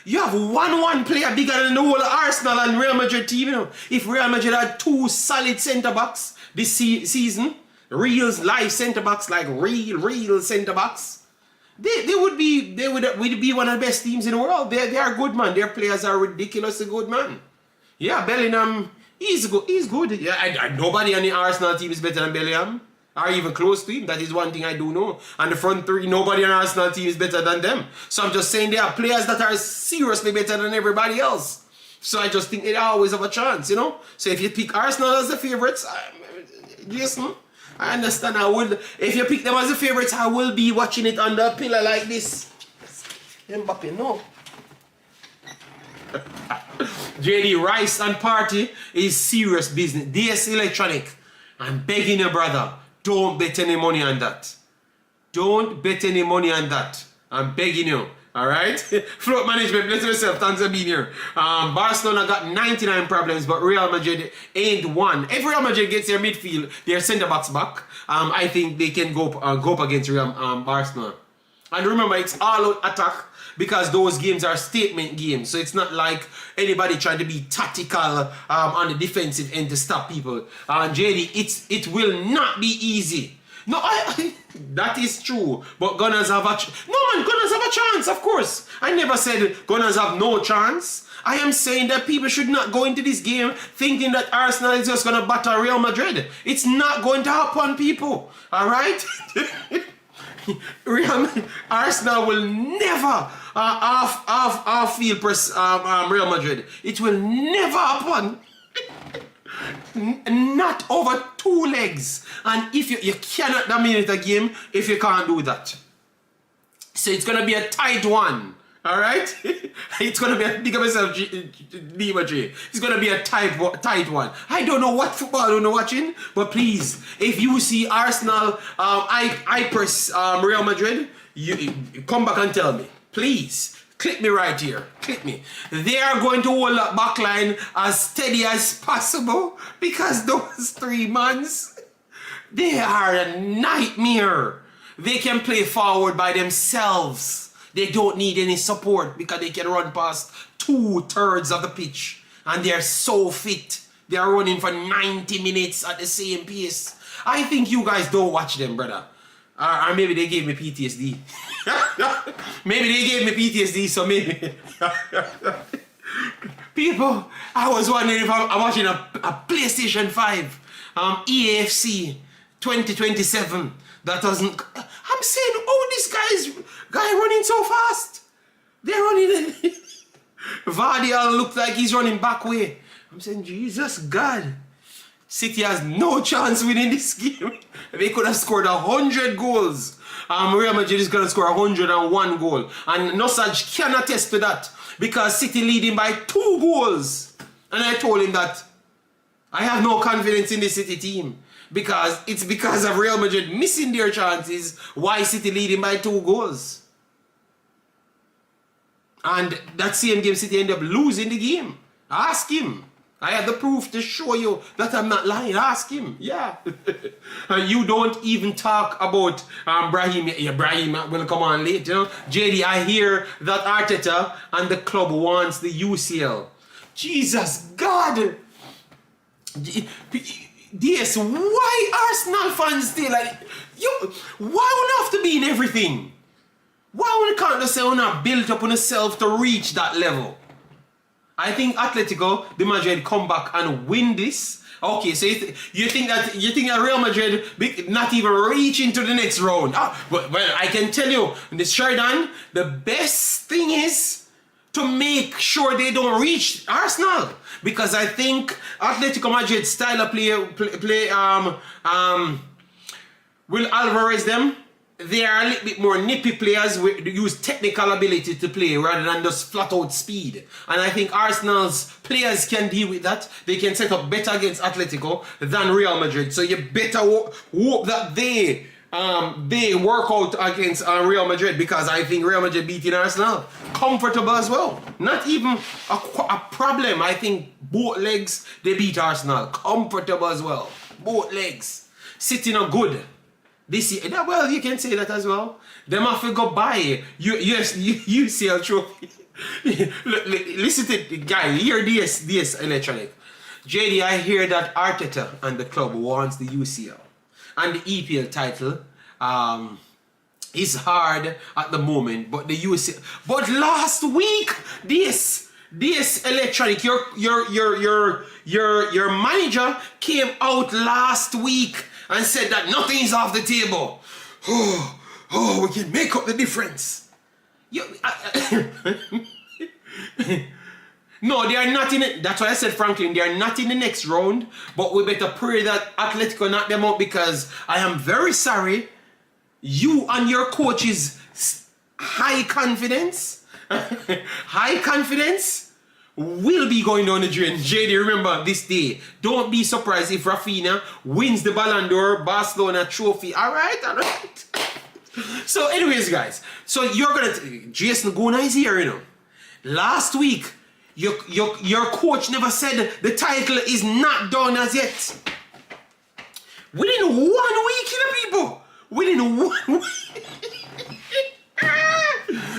You have one player bigger than the whole Arsenal and Real Madrid team. You know? If Real Madrid had 2 solid centre-backs this season, real live centre-backs, like real centre-backs, they would be one of the best teams in the world. They are good, man. Their players are ridiculously good, man. Yeah, Bellingham, he's good. Yeah, nobody on the Arsenal team is better than Bellingham. Or even close to him. That is one thing I do know. And the front three, nobody on the Arsenal team is better than them. So I'm just saying they are players that are seriously better than everybody else. So I just think they always have a chance, you know. So if you pick Arsenal as the favourites, listen, I understand. If you pick them as the favourites, I will be watching it under a pillar like this. Mbappe, no. JD, Rice and Party is serious business. DS Electronic, I'm begging you, brother. Don't bet any money on that. Don't bet any money on that. I'm begging you. Alright? Float management, bless yourself. Thanks for being here. Barcelona got 99 problems, but Real Madrid ain't one. If Real Madrid gets their midfield, their centre-backs back, I think they can go up against Barcelona. And remember, it's all-out attack because those games are statement games. So it's not like anybody trying to be tactical on the defensive end to stop people. JD, it will not be easy. No, that is true. But Gunners have Gunners have a chance, of course. I never said Gunners have no chance. I am saying that people should not go into this game thinking that Arsenal is just going to batter Real Madrid. It's not going to happen, people. Alright? Arsenal will never off-field Real Madrid. It will never happen. Not over 2 legs. And if you cannot dominate a game if you can't do that. So it's gonna be a tight one. Alright? It's gonna be a big of myself it's gonna be a tight one. I don't know what football you're watching, but please, if you see Arsenal Real Madrid, you come back and tell me. Please. Click me right here. Click me. They are going to hold that back line as steady as possible because those 3 months, they are a nightmare. They can play forward by themselves. They don't need any support because they can run past 2/3 of the pitch. And they're so fit. They are running for 90 minutes at the same pace. I think you guys don't watch them, brother. Or maybe they gave me PTSD. Maybe they gave me PTSD, so maybe. People, I was wondering if I'm watching a PlayStation 5 EAFC 2027 that doesn't. I'm saying, oh, this guy running so fast. They're running. Vardy looked like he's running back way. I'm saying, Jesus God. City has no chance winning this game. They could have scored 100 goals. Real Madrid is going to score 101 goal. And Nosaj can attest to that. Because City leading by 2 goals. And I told him that I have no confidence in the City team. Because it's because of Real Madrid missing their chances why City leading by 2 goals. And that same game City ended up losing the game. Ask him. I have the proof to show you that I'm not lying. Ask him. Yeah. You don't even talk about Brahim. Yeah, Brahim will come on late. You know? JD, I hear that Arteta and the club wants the UCL. Jesus God. DS, why Arsenal fans still like you? Why would have to be in everything? Why would can't just say we're not built up on yourself to reach that level? I think Atletico de Madrid come back and win this. Okay, so you think that Real Madrid not even reach into the next round? Well, I can tell you, in this Sheridan, the best thing is to make sure they don't reach Arsenal, because I think Atletico Madrid's style of play Will Alvarez them. They are a little bit more nippy players who use technical ability to play rather than just flat out speed. And I think Arsenal's players can deal with that. They can set up better against Atletico than Real Madrid. So you better hope that they they work out against Real Madrid because I think Real Madrid beating Arsenal comfortable as well. Not even a problem. I think both legs they beat Arsenal comfortable as well. Both legs sitting a good. This year, well, you can say that as well. Them have to go buy UCL trophy. Listen to the guy. Hear this electronic. JD, I hear that Arteta and the club wants the UCL. And the EPL title is hard at the moment, but the UCL. But last week, this electronic, your manager came out last week and said that nothing is off the table. Oh, we can make up the difference. No, they are not in it. That's why I said, Franklin, they are not in the next round. But we better pray that Atletico knock them out, because I am very sorry. You and your coach's high confidence, will be going down the drain. JD, remember this day. Don't be surprised if Rafinha wins the Ballon d'Or Barcelona trophy. All right. So, anyways, guys. So you're gonna. Jason Guna is here, you know. Last week. Your coach never said the title is not done as yet. Within 1 week, you know, people. Within 1 week.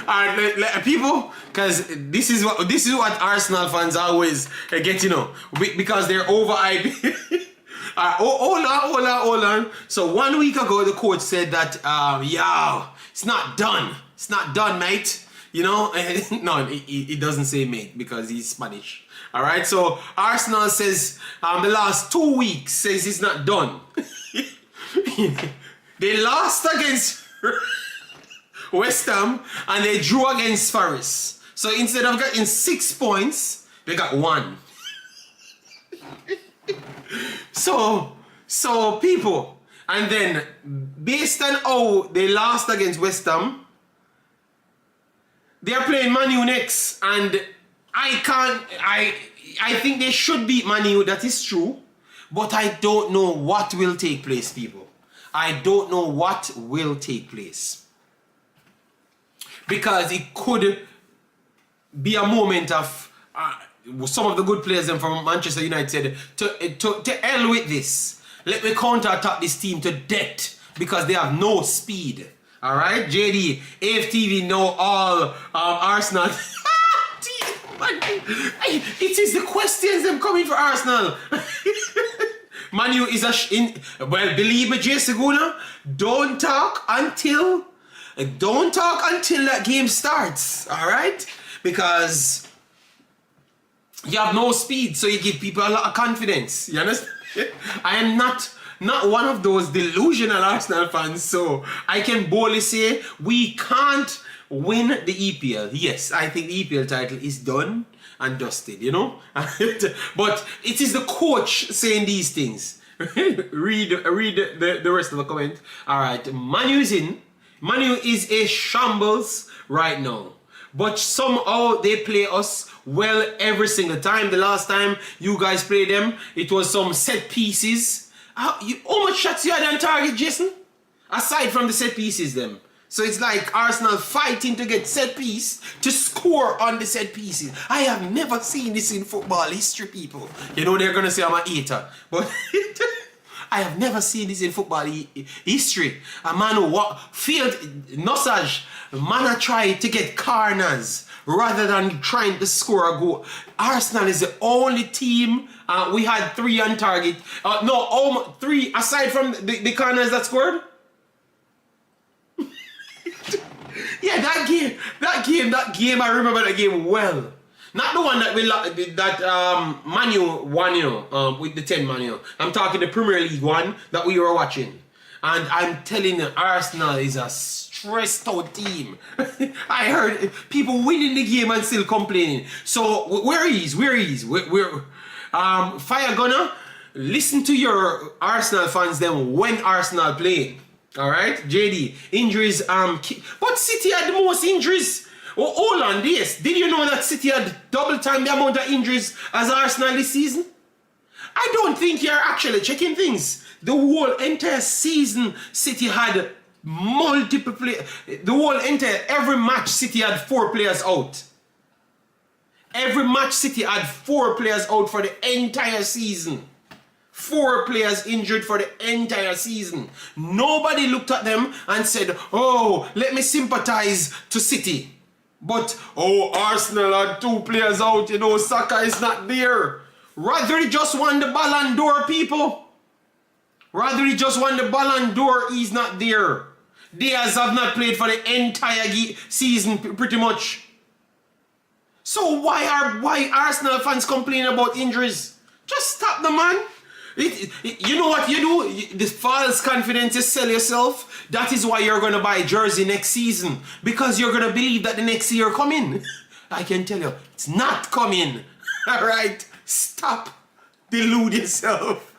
Alright, people, because this is what Arsenal fans always get, you know, because they're over-hyped. Hold on. So 1 week ago, the coach said that, it's not done. It's not done, mate. You know, no, he doesn't say mate because he's Spanish. All right, so Arsenal says the last 2 weeks says it's not done. They lost against West Ham and they drew against Forest. So instead of getting 6 points, they got 1. So people, and then based on how they lost against West Ham, they are playing Man U next, and I think they should beat Man U, that is true, but I don't know what will take place, people. I don't know what will take place. Because it could be a moment of some of the good players from Manchester United said, to hell with this. Let me counter-attack this team to death because they have no speed. Alright, JD, AFTV know all Arsenal. It is the questions them coming for Arsenal. Manu is well, believe me, Jay Seguna, don't talk until that game starts. Alright? Because you have no speed, so you give people a lot of confidence. You understand? I am not one of those delusional Arsenal fans, so I can boldly say we can't win the EPL. Yes, I think the EPL title is done and dusted, you know. But it is the coach saying these things. read the rest of the comment. All right, Manu is in. Manu is a shambles right now. But somehow they play us well every single time. The last time you guys played them, it was some set pieces. How much shots you had on target, Jason? Aside from the set pieces, them. So it's like Arsenal fighting to get set piece to score on the set pieces. I have never seen this in football history, people. You know they're gonna say I'm a hater, but I have never seen this in football history. A man who field Nosage, man try to get corners rather than trying to score a goal. Arsenal is the only team. We had 3 on target. 3 aside from the corners that scored. Yeah, that game. I remember that game well. Not the one that Manu won, you know, with the 10 man, you know. I'm talking the Premier League one that we were watching. And I'm telling you, Arsenal is a stressed out team. I heard people winning the game and still complaining. So where is? Fire Gunner, listen to your Arsenal fans then when Arsenal play. Alright, JD, injuries, but City had the most injuries. Oh, hold on this. Did you know that City had double time the amount of injuries as Arsenal this season? I don't think you're actually checking things. The whole entire season, City had multiple players. Every match, City had 4 players out. Every match, City had 4 players out for the entire season. 4 players injured for the entire season. Nobody looked at them and said, oh, let me sympathize to City. But, oh, Arsenal had 2 players out, you know, Saka is not there. Rodri just won the Ballon d'Or, people. Rodri just won the Ballon d'Or, he's not there. Diaz have not played for the entire season, pretty much. So why Arsenal fans complaining about injuries? Just stop the man. You know what you do? This false confidence you sell yourself. That is why you're going to buy a jersey next season. Because you're going to believe that the next year coming. I can tell you, it's not coming. Alright? Stop. Delude yourself.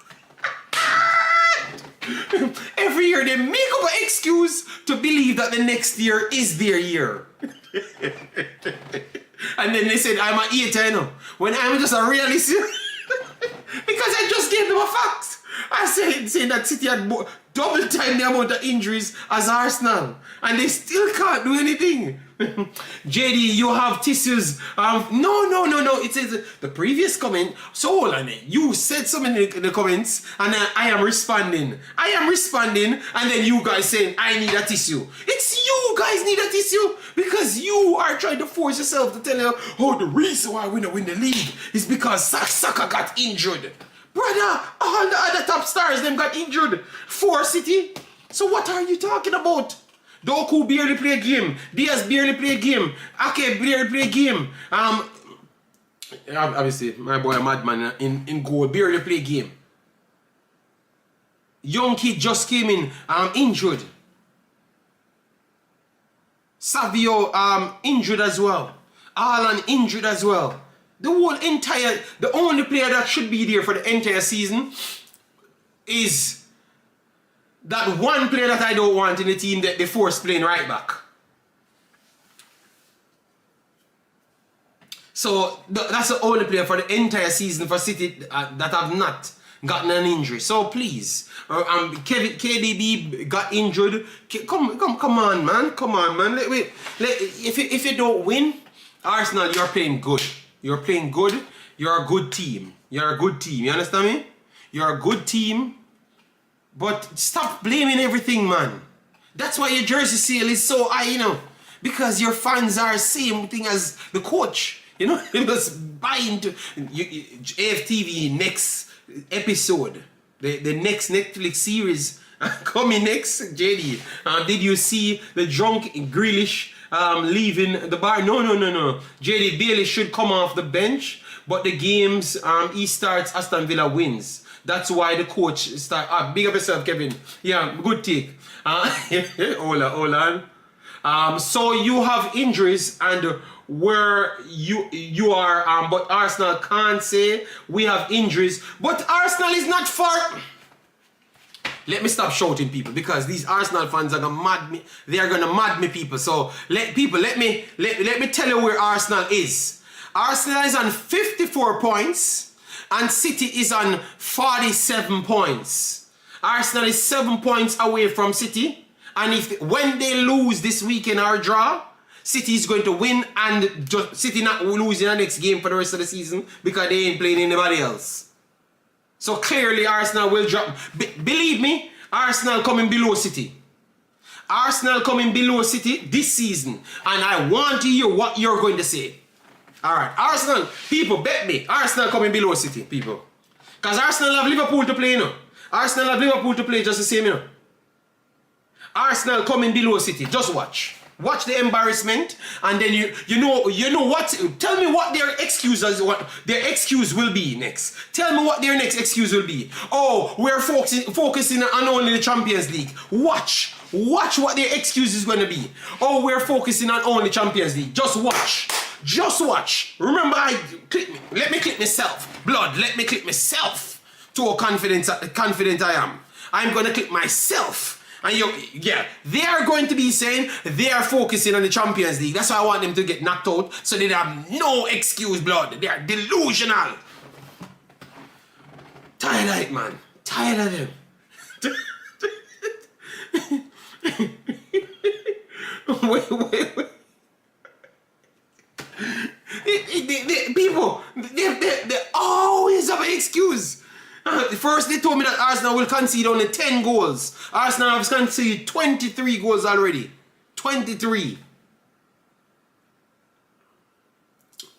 Every year they make up an excuse to believe that the next year is their year. And then they said, I'm an hater, you know. When I'm just a realist. Because I just gave them a fact. I said saying that City had double time the amount of injuries as Arsenal. And they still can't do anything. JD, you have tissues. No. It says the previous comment. So hold on. You said something in the comments and I am responding. And then you guys saying I need a tissue. It's you guys need a tissue because you are trying to force yourself to tell you, oh, the reason why we don't win the league is because Saka got injured. Brother, all the other top stars them got injured for City. So what are you talking about? Doku barely play a game. Diaz barely play a game. Ake barely play a game. Obviously, my boy Madman in goal barely play a game. Young kid just came in injured. Savio injured as well. Alan injured as well. The only player that should be there for the entire season is that one player that I don't want in the team that they force playing right back. So that's the only player for the entire season for City that have not gotten an injury. So please, KDB got injured. Come on, man. If you don't win, Arsenal, you're playing good. You're playing good. You're a good team. You understand me? You're a good team. But stop blaming everything, man. That's why your jersey sale is so high, you know. Because your fans are the same thing as the coach. You know, they must buy into AFTV next episode. The next Netflix series coming next, JD. Did you see the drunk Grealish leaving the bar? No. JD Bailey should come off the bench. But the games he starts, Aston Villa wins. That's why the coach start. Big up yourself, Kevin. Yeah, good take. Hold on. So you have injuries and where you are, but Arsenal can't say we have injuries. But Arsenal is not far. Let me stop shouting, people, because these Arsenal fans are gonna mad me. They are gonna mad me, people. So let me tell you where Arsenal is. Arsenal is on 54 points. And City is on 47 points. Arsenal is 7 points away from City. And when they lose this weekend or draw, City is going to win and City not losing the next game for the rest of the season because they ain't playing anybody else. So clearly Arsenal will drop. Believe me, Arsenal coming below City. Arsenal coming below City this season. And I want to hear what you're going to say. Alright, Arsenal, people, bet me. Arsenal coming below City, people. Because Arsenal have Liverpool to play, you know. Arsenal have Liverpool to play just the same, you know. Arsenal coming below City. Just watch. Watch the embarrassment. And then you know what? Tell me what their excuse will be next. Tell me what their next excuse will be. Oh, we're focusing on only the Champions League. Watch what their excuse is going to be. Oh, we're focusing on only Champions League. Just watch. Just watch. Remember, let me click myself. Blood, let me click myself to how confident I am. I'm going to click myself. And they are going to be saying they are focusing on the Champions League. That's why I want them to get knocked out so they have no excuse, blood. They are delusional. Tired of it, man. Tired of them. wait. People, they always have an excuse. First, they told me that Arsenal will concede only 10 goals. Arsenal have conceded 23 goals already. 23.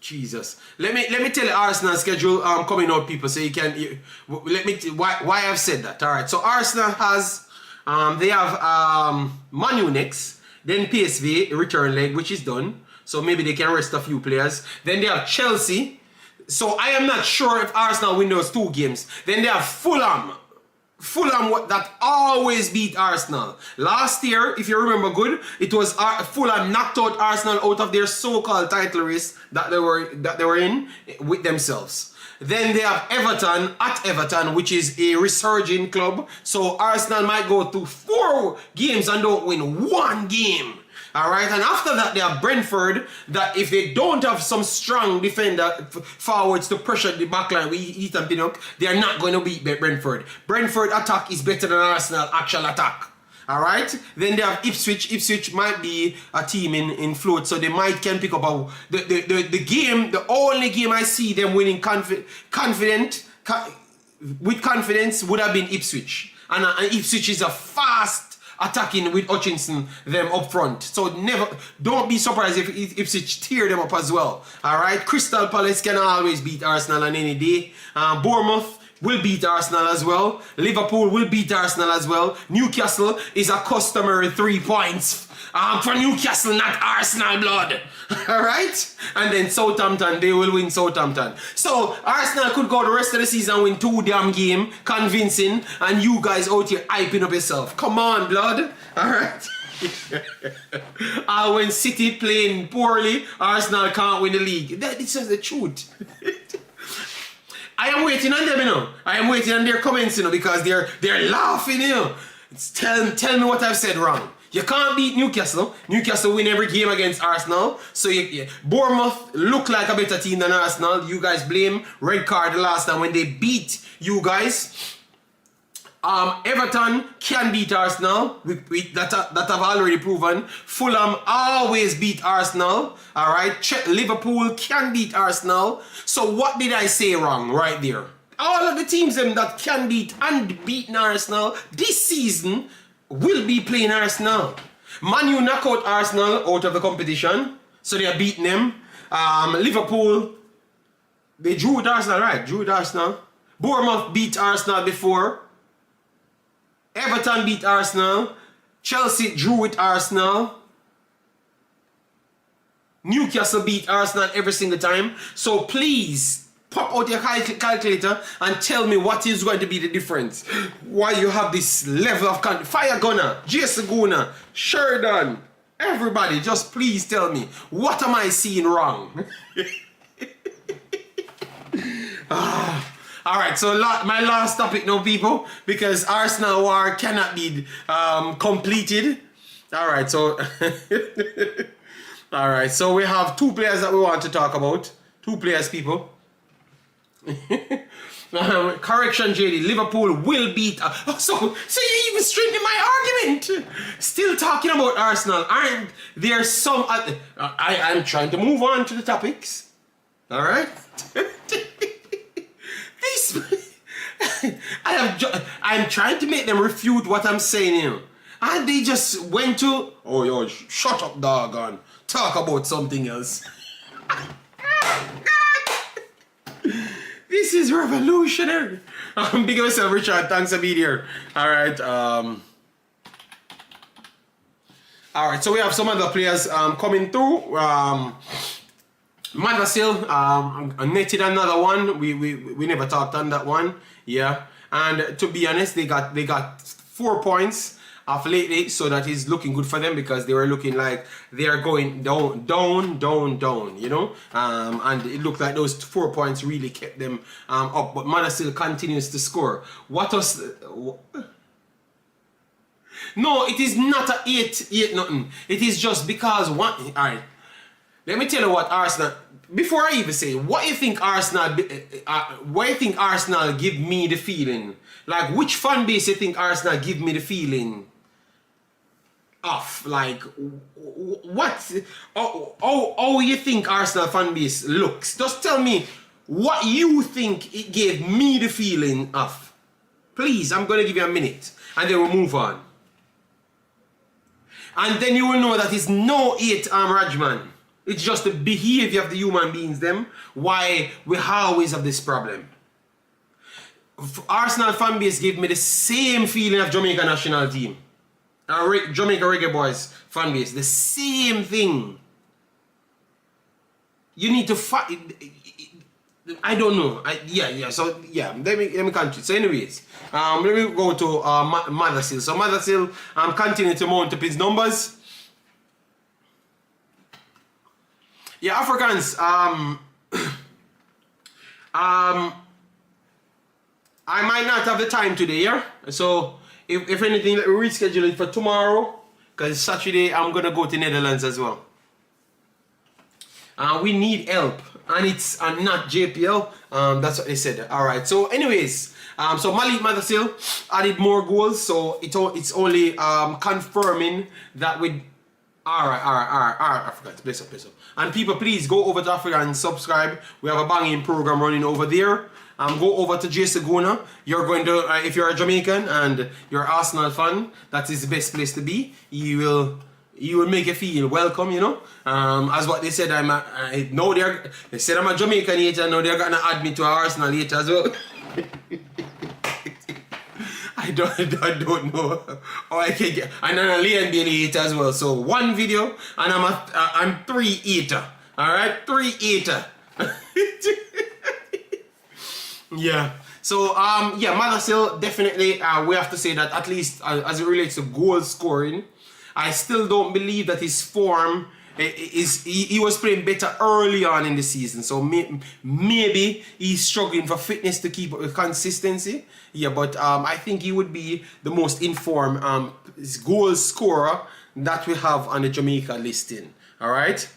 Jesus. Let me tell you Arsenal's schedule coming out, people, so you can let me why I've said that. All right. So Arsenal has they have Man U next, then PSV return leg, which is done. So maybe they can rest a few players. Then they have Chelsea. So I am not sure if Arsenal win those 2 games. Then they have Fulham. Fulham that always beat Arsenal. Last year, if you remember good, it was Fulham knocked out Arsenal out of their so-called title race that they were in with themselves. Then they have Everton at Everton, which is a resurging club. So Arsenal might go to 4 games and don't win 1 game. Alright, and after that they have Brentford, that if they don't have some strong defender forwards to pressure the backline with Ethan Pinnock, they are not going to beat Brentford. Brentford attack is better than Arsenal actual attack. Alright, then they have Ipswich. Ipswich might be a team in float, so they might can pick up the game. The only game I see them winning with confidence would have been Ipswich. And Ipswich is a fast attacking with Hutchinson them up front. So don't be surprised if Ipswich tear them up as well. Alright, Crystal Palace can always beat Arsenal on any day. Bournemouth will beat Arsenal as well. Liverpool will beat Arsenal as well. Newcastle is a customary 3 points for Newcastle, not Arsenal blood. Alright? And then Southampton, they will win Southampton. So Arsenal could go the rest of the season and win 2 damn games, convincing, and you guys out here hyping up yourself. Come on, blood. Alright? When City playing poorly, Arsenal can't win the league. This is the truth. I am waiting on them, you know. I am waiting on their comments, you know, because they're laughing, you know. Tell me what I've said wrong. You can't beat Newcastle. Newcastle win every game against Arsenal. So Bournemouth look like a better team than Arsenal. You guys blame red card the last time when they beat you guys. Everton can beat Arsenal. That have already proven. Fulham always beat Arsenal. Alright. Liverpool can beat Arsenal. So what did I say wrong right there? All of the teams that can beat and beat Arsenal this season will be playing Arsenal. Man U knock out Arsenal out of the competition. So they are beating them. Liverpool, they drew with Arsenal, right? Drew with Arsenal. Bournemouth beat Arsenal before. Everton beat Arsenal. Chelsea drew with Arsenal. Newcastle beat Arsenal every single time. So please, pop out your calculator and tell me what is going to be the difference. Why you have this level of Fire Gunner, Jason Guna, Sheridan, everybody, just please tell me, what am I seeing wrong? Alright, so my last topic now, people, because Arsenal war cannot be completed. Alright, so alright, so we have 2 players that we want to talk about. 2 players, people. Correction, JD. Liverpool will beat. So you even strengthening my argument. Still talking about Arsenal. Aren't there some? I'm trying to move on to the topics. All right. I'm trying to make them refute what I'm saying here, and they just went to. Oh, yo, shut up, doggone. Talk about something else. This is revolutionary. Big of yourself, Richard. Thanks for being here. Alright. Alright, so we have some other players coming through. Madasil netted another one. We never talked on that one. Yeah. And to be honest, they got 4 points off lately, so that is looking good for them, because they were looking like they are going down, you know. And it looked like those 4 points really kept them up. But Madasil continues to score. No, it is not a 8 nothing. It is just because one. All right. let me tell you what Arsenal. Before I even say, what you think Arsenal give me the feeling? Like, which fan base you think Arsenal give me the feeling of? Like, what? Oh, you think Arsenal fan base looks? Just tell me what you think it gave me the feeling of. Please, I'm gonna give you a minute, and then we'll move on. And then you will know that it's no hate Rajman. It's just the behavior of the human beings, them, why we always have this problem. Arsenal fan base gave me the same feeling of Jamaica national team. Jamaica Reggae Boyz fan base, the same thing. You need to fight. I don't know. So let me continue. So anyways, let me go to Mothersill. So Mothersill, I'm continuing to mount up his numbers. Yeah, Africans. I might not have the time today, yeah? So if anything, let me reschedule it for tomorrow. Because Saturday I'm gonna go to Netherlands as well. We need help, and it's not JPL. That's what they said. Alright, so anyways, so Malik Mothersill added more goals, so it's only confirming that with Alright, Africans, bless up. And people, please go over to Africa and subscribe. We have a banging program running over there. Go over to J Saguna. You're going to, if you're a Jamaican and you're an Arsenal fan, that is the best place to be. You will make you feel welcome, you know. As what they said, they said I'm a Jamaican hater. Now they're gonna add me to an Arsenal hater as well. I don't know how I can get. And I'm a Leon Bailey hater as well. So one video and I'm 3 hater. Alright? 3 hater. Yeah. So Mothersill, definitely we have to say that, at least as it relates to goal scoring, I still don't believe that his form he was playing better early on in the season. So maybe he's struggling for fitness to keep up with consistency. Yeah, but I think he would be the most informed goal scorer that we have on the Jamaica listing. All right.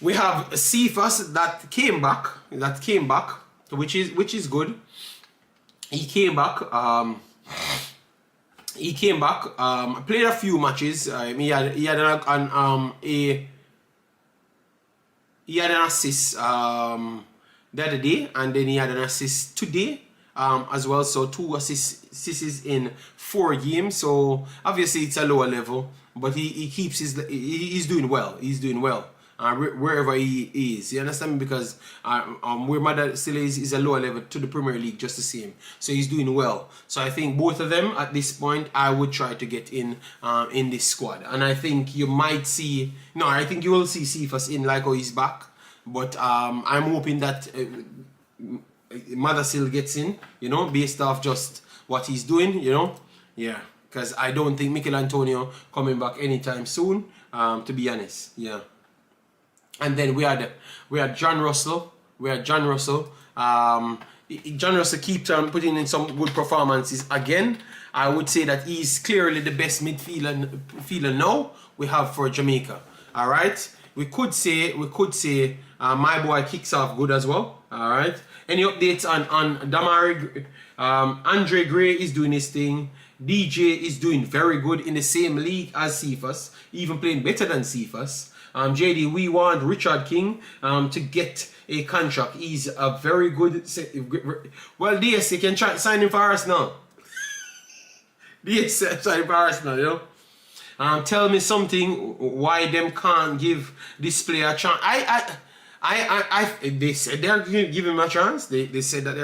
We have Cephas that came back, which is good. He came back. Played a few matches. He had an assist the other day, and then he had an assist today as well. So 2 assists in 4 games. So obviously it's a lower level, but he keeps he's doing well. He's doing well. Wherever he is, you understand me? Because where Mothersill is a lower level to the Premier League, just the same. So he's doing well. So I think both of them at this point, I would try to get in this squad. And I think you might see, I think you will see Cephas in, like how he's back. But I'm hoping that Mothersill gets in, based off just what he's doing, yeah. Because I don't think Mikel Antonio coming back anytime soon, to be honest, yeah. And then we had John Russell. John Russell keeps on putting in some good performances again. I would say that he's clearly the best midfielder now we have for Jamaica. All right. We could say my boy kicks off good as well. All right. Any updates on Damari? Andre Gray is doing his thing. DJ is doing very good in the same league as Cephas, even playing better than Cephas. JD, we want Richard King to get a contract. He's a very good. Well, DS, you can try sign him for Arsenal. DS, sign him for Arsenal, tell me something why them can't give this player a chance. They said they're giving him a chance. They said that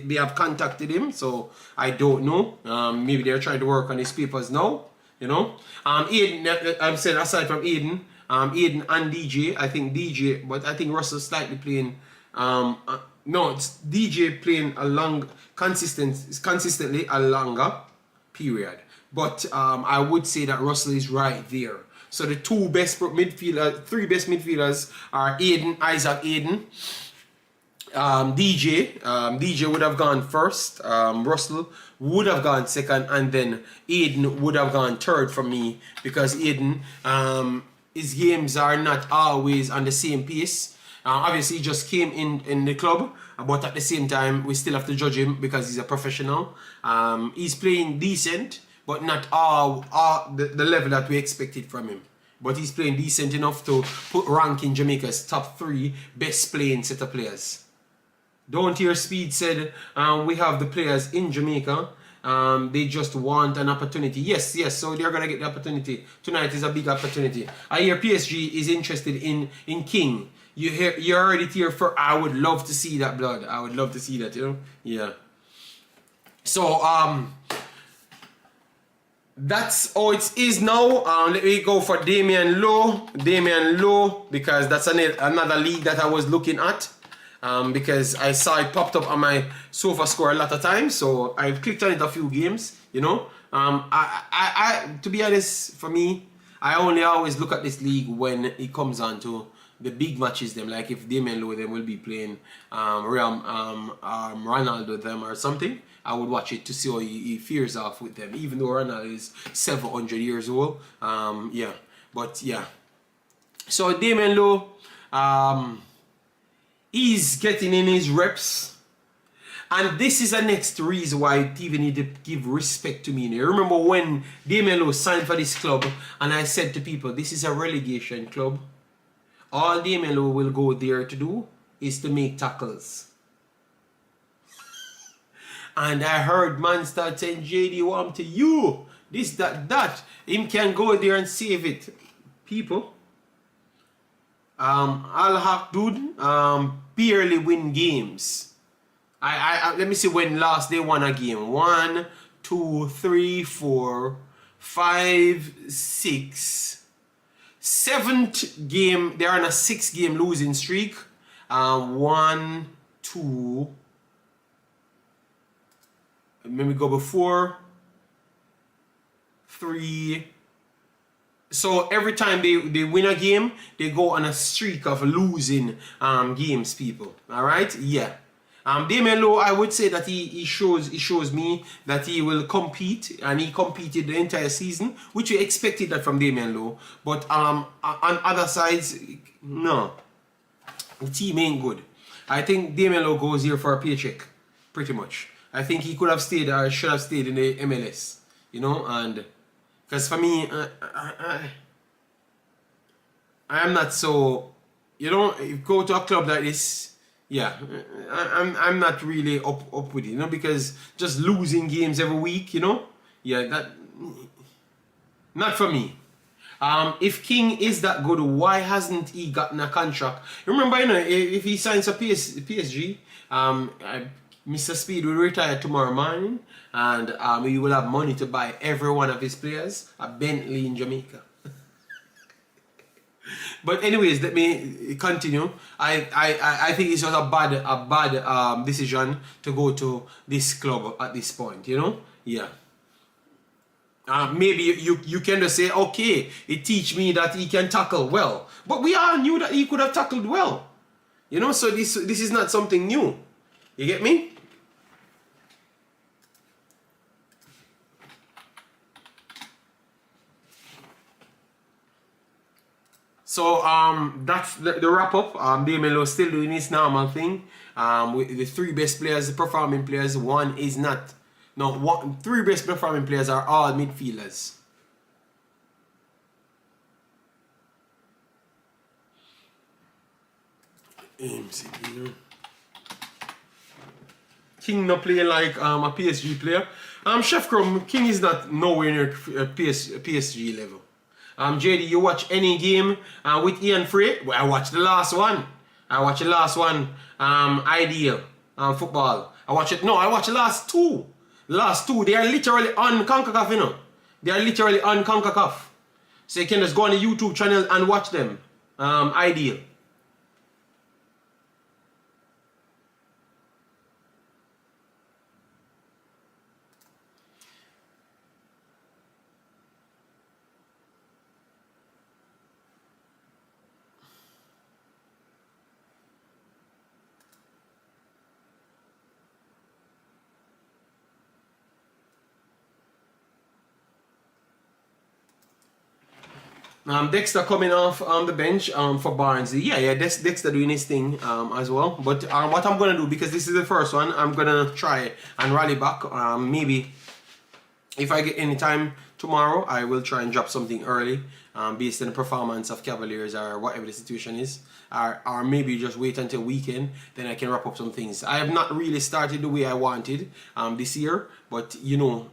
they have contacted him. So I don't know. Maybe they're trying to work on his papers now. Aiden, I'm saying aside from Aiden and DJ, I think DJ, but I think Russell's slightly playing. No, it's DJ playing consistently a longer period. But I would say that Russell is right there. So the 3 best midfielders are Isaac Aiden, DJ would have gone first. Russell would have gone second, and then Aiden would have gone third for me, because Aiden, his games are not always on the same pace. Obviously, he just came in the club, but at the same time, we still have to judge him because he's a professional. He's playing decent, but not all the level that we expected from him. But he's playing decent enough to put rank in Jamaica's top 3 best playing set of players. Don't Hear Speed said, we have the players in Jamaica. They just want an opportunity. Yes, so they're going to get the opportunity. Tonight is a big opportunity. I hear PSG is interested in King. You heard it here for. I would love to see that, blood. I would love to see that, you know? Yeah. So, that's how it is now. Let me go for Damian Lowe, because that's another league that I was looking at. Because I saw it popped up on my sofa score a lot of times, so I've clicked on it a few games, you know. I to be honest, for me, I only always look at this league when it comes on to the big matches. Them, like if Damian Lowe them will be playing Ronaldo them or something, I would watch it to see how he fares off with them, even though Ronaldo is 700 years old. Yeah, but yeah. So Damian Lowe, he's getting in his reps, and this is the next reason why TV need to give respect to me. You remember when Damian Lowe signed for this club, and I said to people, this is a relegation club. All Damian Lowe will go there to do is to make tackles. And I heard man start saying, JD, what happened to you? This, that. Him can go there and save it. People. Al Hakdud barely win games. Let me see when last they won a game. 1, 2, 3, 4, 5, 6. 7th game. They're on a 6-game losing streak. 1, 2. Let me go before 3. So every time they win a game, they go on a streak of losing games, people. Alright? Yeah. Damian Lowe, I would say that he shows me that he will compete, and he competed the entire season, which we expected that from Damian Lowe. But on other sides, no. The team ain't good. I think Damian Lowe goes here for a paycheck, pretty much. I think he could have stayed, or should have stayed in the MLS, you know, and because for me, I am not so, you know, you go to a club like this, yeah, I'm not really up with it, you know, because just losing games every week, you know, yeah, that, not for me. If King is that good, why hasn't he gotten a contract? Remember, you know, if he signs a PSG, Mr. Speed will retire tomorrow morning, and he will have money to buy every one of his players a Bentley in Jamaica. But anyways, let me continue. I think it's just a bad decision to go to this club at this point, you know? Yeah. Maybe you can just say, okay, it teach me that he can tackle well. But we all knew that he could have tackled well. You know, so this is not something new. You get me? So that's the wrap up. Damian Lowe still doing his normal thing. With the 3 best players, the performing players, one is not. No, 3 best performing players are all midfielders. King no play like a PSG player. Chef Crum, King is not nowhere near PSG level. JD, you watch any game with Ian Frey? Well, I watched the last one. Ideal football. I watched the last 2. The last 2, they are literally on Concacaf, you know. They are literally on Concacaf. So you can just go on the YouTube channel and watch them. Ideal. Dexter coming off the bench for Barnsley. Yeah, Dexter doing his thing as well. But what I'm gonna do, because this is the first one, I'm gonna try and rally back. Maybe if I get any time tomorrow, I will try and drop something early, based on the performance of Cavaliers or whatever the situation is. Or maybe just wait until weekend, then I can wrap up some things. I have not really started the way I wanted this year, but you know,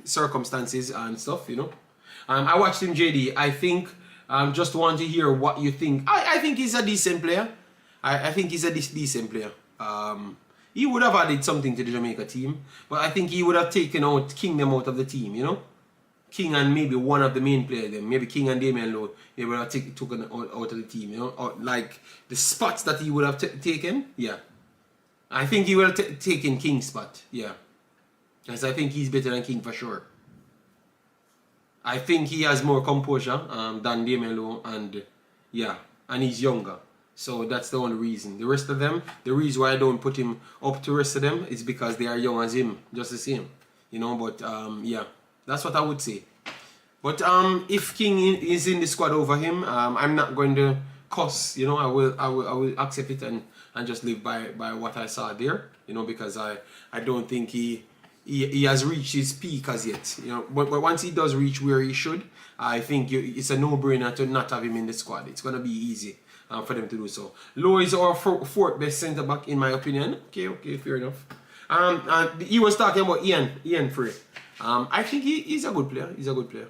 circumstances and stuff, you know. I watched him, JD. I think just want to hear what you think. I think he's a decent player. I think he's a decent player. He would have added something to the Jamaica team, but I think he would have taken out Kingdom out of the team, you know? King and maybe one of the main players, then maybe King and Damian Lowe, they would have taken out of the team, you know? Or like the spots that he would have taken, yeah. I think he would have taken King's spot, yeah. Because I think he's better than King for sure. I think he has more composure than Damian Lowe, and yeah, and he's younger. So that's the only reason. The rest of them, the reason why I don't put him up to the rest of them is because they are young as him, just the same. You know, but yeah, that's what I would say. But if King is in the squad over him, I'm not going to cuss, you know. I will accept it and just live by what I saw there, you know, because I don't think he has reached his peak as yet, you know. But once he does reach where he should, I think it's a no-brainer to not have him in the squad. It's gonna be easy for them to do so. Lowe is our fourth best centre back in my opinion. Okay, fair enough. He was talking about Ian Frey. I think he's a good player. He's a good player.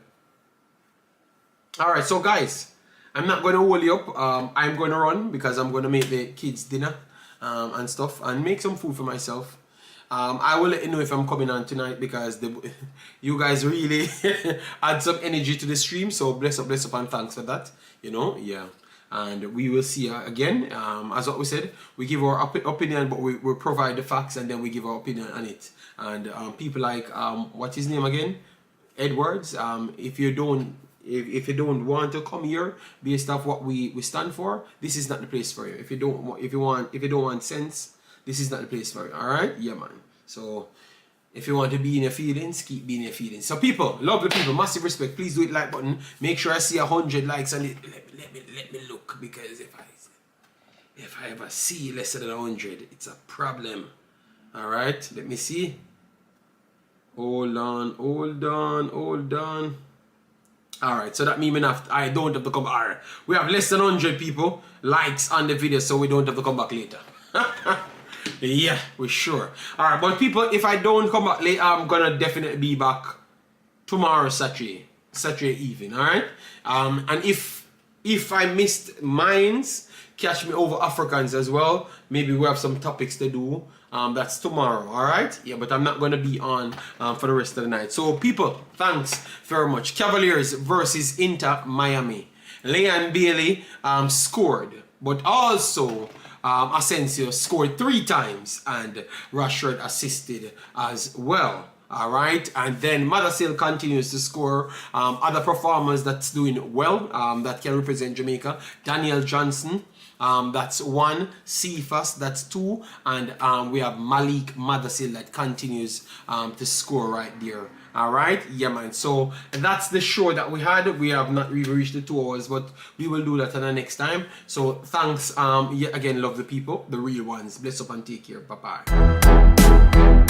All right, so guys, I'm not going to hold you up. I'm going to run because I'm going to make the kids dinner and stuff and make some food for myself. I will let you know if I'm coming on tonight because you guys really add some energy to the stream. So bless up, and thanks for that. You know, yeah. And we will see again. As what we said, we give our opinion, but we provide the facts and then we give our opinion on it. And people like what's his name again, Edwards. If you don't want to come here based off what we stand for, this is not the place for you. If you don't want sense, this is not the place for you. All right, yeah, man. So if you want to be in your feelings, keep being in your feelings. So people, lovely people, massive respect. Please do hit like button. Make sure I see 100 likes and let me look, because if I ever see less than 100, it's a problem. All right, let me see. Hold on. All right, so that means I don't have to come. All right, we have less than 100 people likes on the video, so we don't have to come back later. Yeah, we're sure. All right, but people, if I don't come back later, I'm gonna definitely be back tomorrow, Saturday evening. All right, and if I missed mines, catch me over Africans as well. Maybe we have some topics to do. That's tomorrow, all right? Yeah, but I'm not going to be on for the rest of the night. So, people, thanks very much. Cavaliers versus Inter Miami. Leon Bailey scored, but also Asensio scored 3 times, and Rashford assisted as well. All right, and then Madasil continues to score. Other performers that's doing well, that can represent Jamaica. Daniel Johnson, that's 1. Cephas, that's 2. And we have Malik Madasil that continues to score right there. All right, yeah, man. So that's the show that we had. We have not really reached the 2 hours, but we will do that on the next time. So thanks. Yeah, again, love the people, the real ones. Bless up and take care. Bye bye.